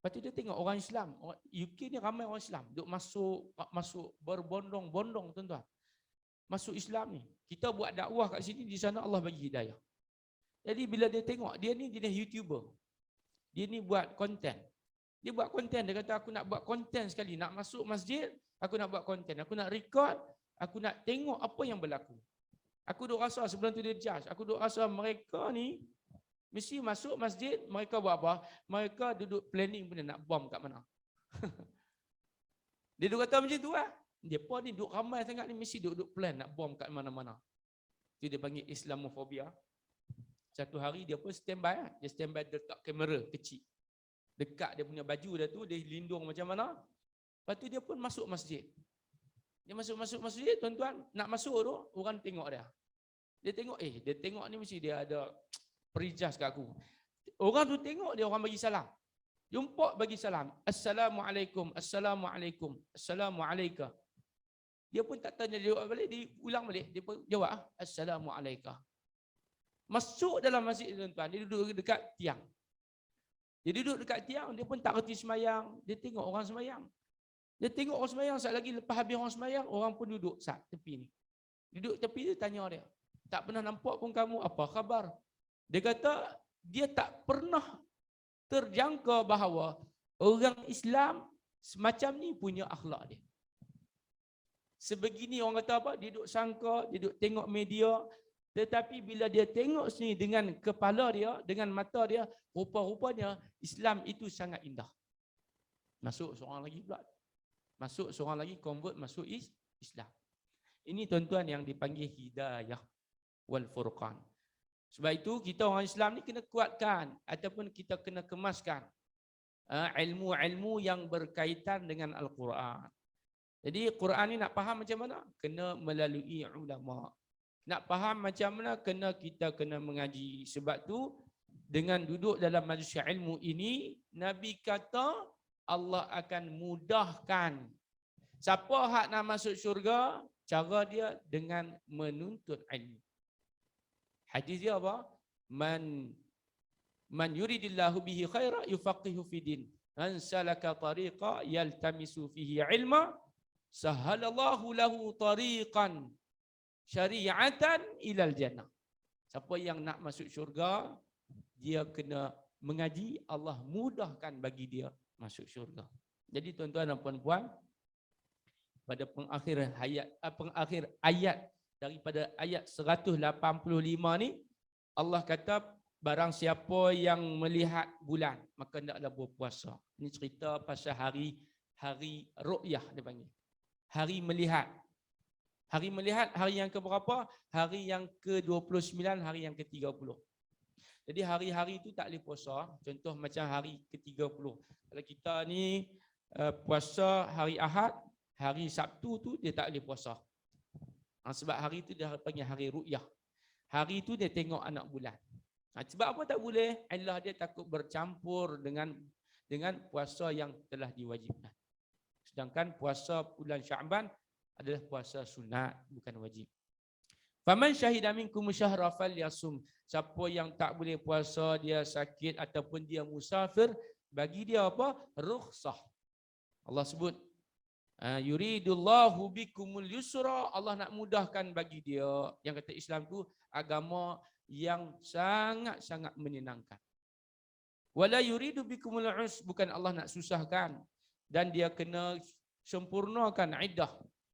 Lepas tu dia tengok orang Islam, UK ni ramai orang Islam, duk masuk berbondong-bondong tuan-tuan. Masuk Islam ni. Kita buat dakwah kat sini, di sana Allah bagi hidayah. Jadi bila dia tengok, dia ni jenis YouTuber. Dia ni buat konten. Dia buat konten, dia kata aku nak buat konten sekali, nak masuk masjid, aku nak buat konten, aku nak record, aku nak tengok apa yang berlaku. Aku duk rasa sebelum tu dia judge, aku duk rasa mereka ni mesti masuk masjid, mereka buat apa? Mereka duduk planning benda nak bom kat mana. Dia duk kata macam tu lah. Dia pun ni duduk ramai sangat ni, mesti duduk plan nak bom kat mana-mana. Itu dia panggil Islamofobia. Satu hari dia pun standby lah. Dia standby letak kamera kecil. Dekat dia punya baju dia tu, dia lindung macam mana. Lepas tu dia pun masuk masjid. Dia masuk masjid, tuan-tuan. Nak masuk tu, orang tengok dia. Dia tengok, dia tengok ni mesti dia ada perijaz kat aku. Orang tu tengok dia, orang bagi salam. Jumpa bagi salam. Assalamualaikum, Assalamualaikum, Assalamualaikum. Dia pun tak tanya jawab balik, dia ulang balik. Dia pun jawab, Assalamualaikum. Masuk dalam masjid tuan-tuan, dia duduk dekat tiang. Dia duduk dekat tiang, dia pun tak reti semayang. Dia tengok orang semayang. Dia tengok orang semayang, saat lagi lepas habis orang semayang, orang pun duduk sat tepi ni. Duduk tepi dia, tanya dia. Tak pernah nampak pun kamu, apa khabar? Dia kata, dia tak pernah terjangka bahawa orang Islam semacam ni punya akhlak dia. Sebegini orang kata apa? Dia duduk sangka, dia duduk tengok media. Tetapi bila dia tengok sini dengan kepala dia, dengan mata dia, rupa-rupanya Islam itu sangat indah. Masuk seorang lagi pula. Masuk seorang lagi convert masuk Islam. Ini tuan-tuan yang dipanggil hidayah wal furqan. Sebab itu kita orang Islam ni kena kuatkan ataupun kita kena kemaskan ilmu-ilmu yang berkaitan dengan Al-Quran. Jadi Quran ni nak faham macam mana? Kena melalui ulama. Nak faham macam mana? Kita kena mengaji. Sebab tu dengan duduk dalam majlis ilmu ini, Nabi kata Allah akan mudahkan. Siapa hak nak masuk syurga? Cara dia dengan menuntut ilmu. Hadis dia apa? Man yuridillahu bihi khaira yufaqihu fidin. Man salaka tariqa yaltamisu fihi ilma sahalallahu lahu tariqan syari'atan ilal jannah. Siapa yang nak masuk syurga, dia kena mengaji, Allah mudahkan bagi dia masuk syurga. Jadi tuan-tuan dan puan-puan, pada pengakhir ayat daripada ayat 185 ni, Allah kata barang siapa yang melihat bulan maka hendaklah berpuasa. Ini cerita pasal hari ru'yah dia panggil. Hari melihat. Hari melihat hari yang ke berapa? Hari yang ke-29, hari yang ke-30. Jadi hari-hari itu tak boleh puasa. Contoh macam hari ke-30. Kalau kita ni puasa hari Ahad, hari Sabtu tu dia tak boleh puasa. Sebab hari itu dia panggil hari ru'yah. Hari itu dia tengok anak bulan. Sebab apa tak boleh? Allah dia takut bercampur dengan puasa yang telah diwajibkan. Sedangkan puasa bulan Sya'ban adalah puasa sunat, bukan wajib. Faman syahida minkum syahra falyasum. Siapa yang tak boleh puasa, dia sakit ataupun dia musafir, bagi dia apa? Rukhsah. Allah sebut yuridullahu bikumul yusra. Allah nak mudahkan bagi dia. Yang kata Islam tu agama yang sangat-sangat menyenangkan. Wala yuridu bikumul us. Bukan Allah nak susahkan. Dan dia kena sempurnakan iddah.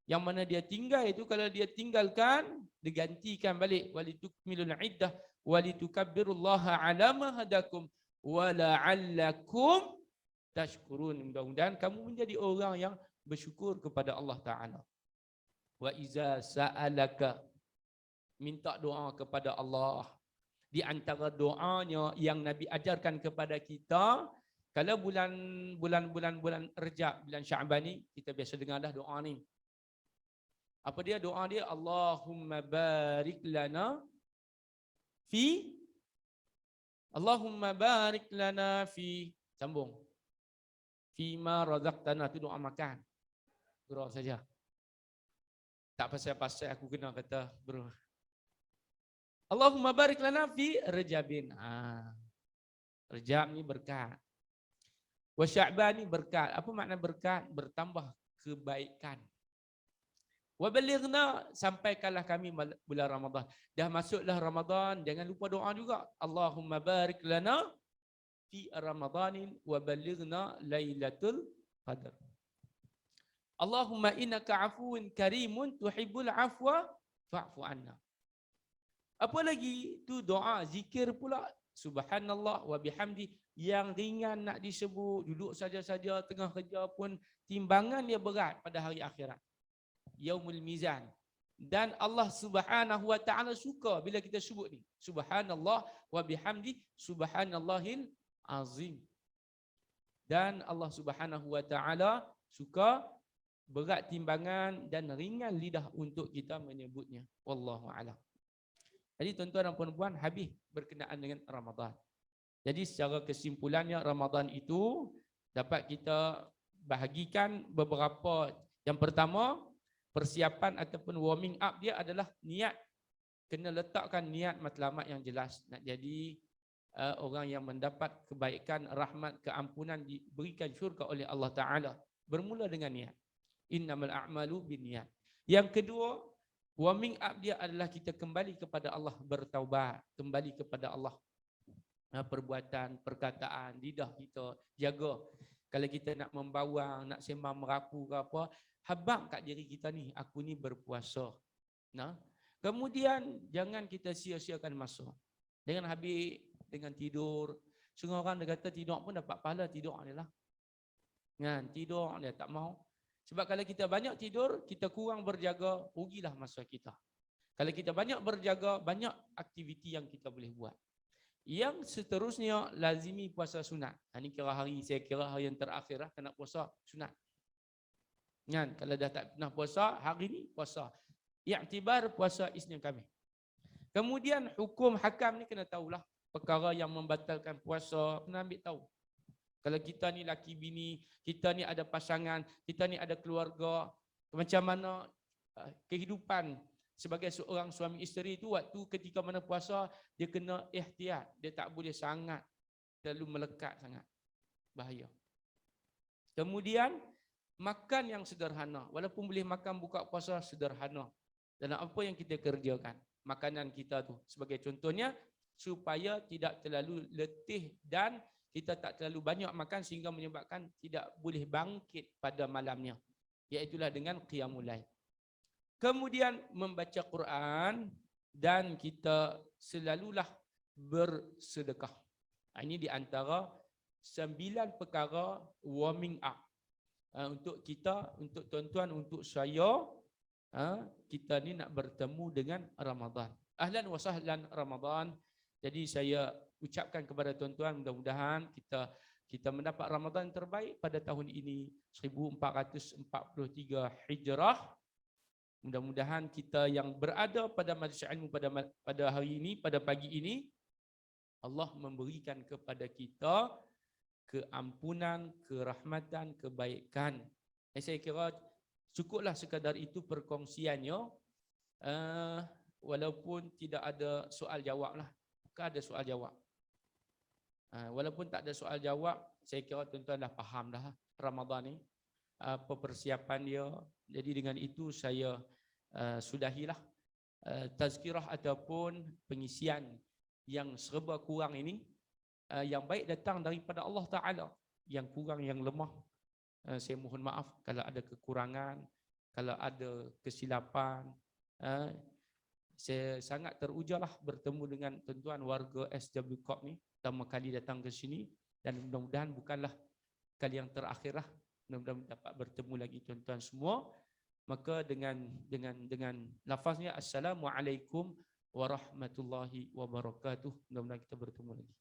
Yang mana dia tinggal itu, kalau dia tinggalkan, digantikan balik. Walitukmilul iddah walitukabbirullaha ala ma hadakum wala'allakum tashkurun. Mudah-mudahan kamu menjadi orang yang bersyukur kepada Allah Ta'ala. Wa iza sa'alaka, minta doa kepada Allah. Di antara doanya yang Nabi ajarkan kepada kita, kalau bulan Rejab, bulan Sya'ban ni, kita biasa dengar dah doa ni. Apa dia doa dia? Allahumma barik lana fi sambung. Fima razaqtana, tu doa makan. Bro saja. Tak pasal-pasal aku kena kata bro. Allahumma barik lana fi Rejabin. Rejab ni berkat. Wa Sya'ban ni berkat. Apa makna berkat? Bertambah kebaikan. Wa balighna, sampaikanlah kami bulan Ramadan. Dah masuklah Ramadan, jangan lupa doa juga. Allahumma barik lana fi Ramadanin wa balighna lailatul qadar. Allahumma innaka afuwun karimun tuhibbul afwa fa'fu anna. Apa lagi? Tu doa, zikir pula. Subhanallah wa bihamdi, yang ringan nak disebut, duduk saja-saja tengah kerja pun timbangan dia berat pada hari akhirat. Yaumul mizan. Dan Allah Subhanahu wa taala suka bila kita sebut ni. Subhanallah wa bihamdi subhanallahil azim. Dan Allah Subhanahu wa taala suka berat timbangan dan ringan lidah untuk kita menyebutnya. Wallahu a'lam. Jadi tuan-tuan dan puan-puan, habis berkenaan dengan Ramadan. Jadi secara kesimpulannya, Ramadan itu dapat kita bahagikan beberapa. Yang pertama, persiapan ataupun warming up dia adalah niat. Kena letakkan niat matlamat yang jelas. Nak jadi orang yang mendapat kebaikan, rahmat, keampunan, diberikan syurga oleh Allah Ta'ala. Bermula dengan niat. Innamal a'malu binniyat. Yang kedua, warming up dia adalah kita kembali kepada Allah, bertaubat, kembali kepada Allah. Perbuatan, perkataan, lidah kita jaga. Kalau kita nak membawang, nak sembang merapu ke apa, habaq kat diri kita ni, aku ni berpuasa. Nah, kemudian jangan kita sia-siakan masa. Jangan habis dengan tidur. Setengah orang dia kata tidur pun dapat pahala, tidur dia lah. Kan, tidur dia tak mau. Sebab kalau kita banyak tidur, kita kurang berjaga, rugilah masa kita. Kalau kita banyak berjaga, banyak aktiviti yang kita boleh buat. Yang seterusnya, lazimi puasa sunat. Ini saya kira hari yang terakhir lah, kena puasa sunat. Kan? Kalau dah tak pernah puasa, hari ni puasa. I'tibar puasa Isnin Khamis. Kemudian hukum hakam ni kena tahulah. Perkara yang membatalkan puasa, kena ambil tahu. Kalau kita ni laki bini, kita ni ada pasangan, kita ni ada keluarga, macam mana kehidupan sebagai seorang suami isteri itu waktu ketika mana puasa, dia kena ihtiyat. Dia tak boleh sangat terlalu melekat sangat. Bahaya. Kemudian, makan yang sederhana. Walaupun boleh makan buka puasa, sederhana. Dalam apa yang kita kerjakan. Makanan kita tu. Sebagai contohnya, supaya tidak terlalu letih dan kita tak terlalu banyak makan sehingga menyebabkan tidak boleh bangkit pada malamnya. Iaitulah dengan qiyamul lail. Kemudian membaca Quran dan kita selalulah bersedekah. Ini di antara 9 perkara warming up. Untuk kita, untuk tuan-tuan, untuk saya, kita ni nak bertemu dengan Ramadan. Ahlan wa sahlan Ramadan. Jadi saya ucapkan kepada tuan-tuan, mudah-mudahan kita mendapat Ramadan terbaik pada tahun ini 1443 Hijrah. Mudah-mudahan kita yang berada pada majlis ilmu pada hari ini, pada pagi ini, Allah memberikan kepada kita keampunan, kerahmatan, kebaikan. Saya kira cukuplah sekadar itu perkongsiannya. Walaupun tidak ada soal jawab lah. Bukan ada soal jawab. Walaupun tak ada soal jawab, saya kira tuan-tuan dah faham dah Ramadan ni. Apa persiapan dia. Jadi dengan itu saya sudahilah tazkirah ataupun pengisian yang serba kurang ini. Yang baik datang daripada Allah Ta'ala. Yang kurang, yang lemah, saya mohon maaf kalau ada kekurangan, kalau ada kesilapan. Saya sangat terujalah bertemu dengan tuan-tuan warga SW Corp ni, pertama kali datang ke sini, dan mudah-mudahan bukanlah kali yang terakhir lah. Mudah-mudahan dapat bertemu lagi tuan-tuan semua. Maka dengan lafaznya Assalamualaikum warahmatullahi wabarakatuh. Mudah-mudahan kita bertemu lagi.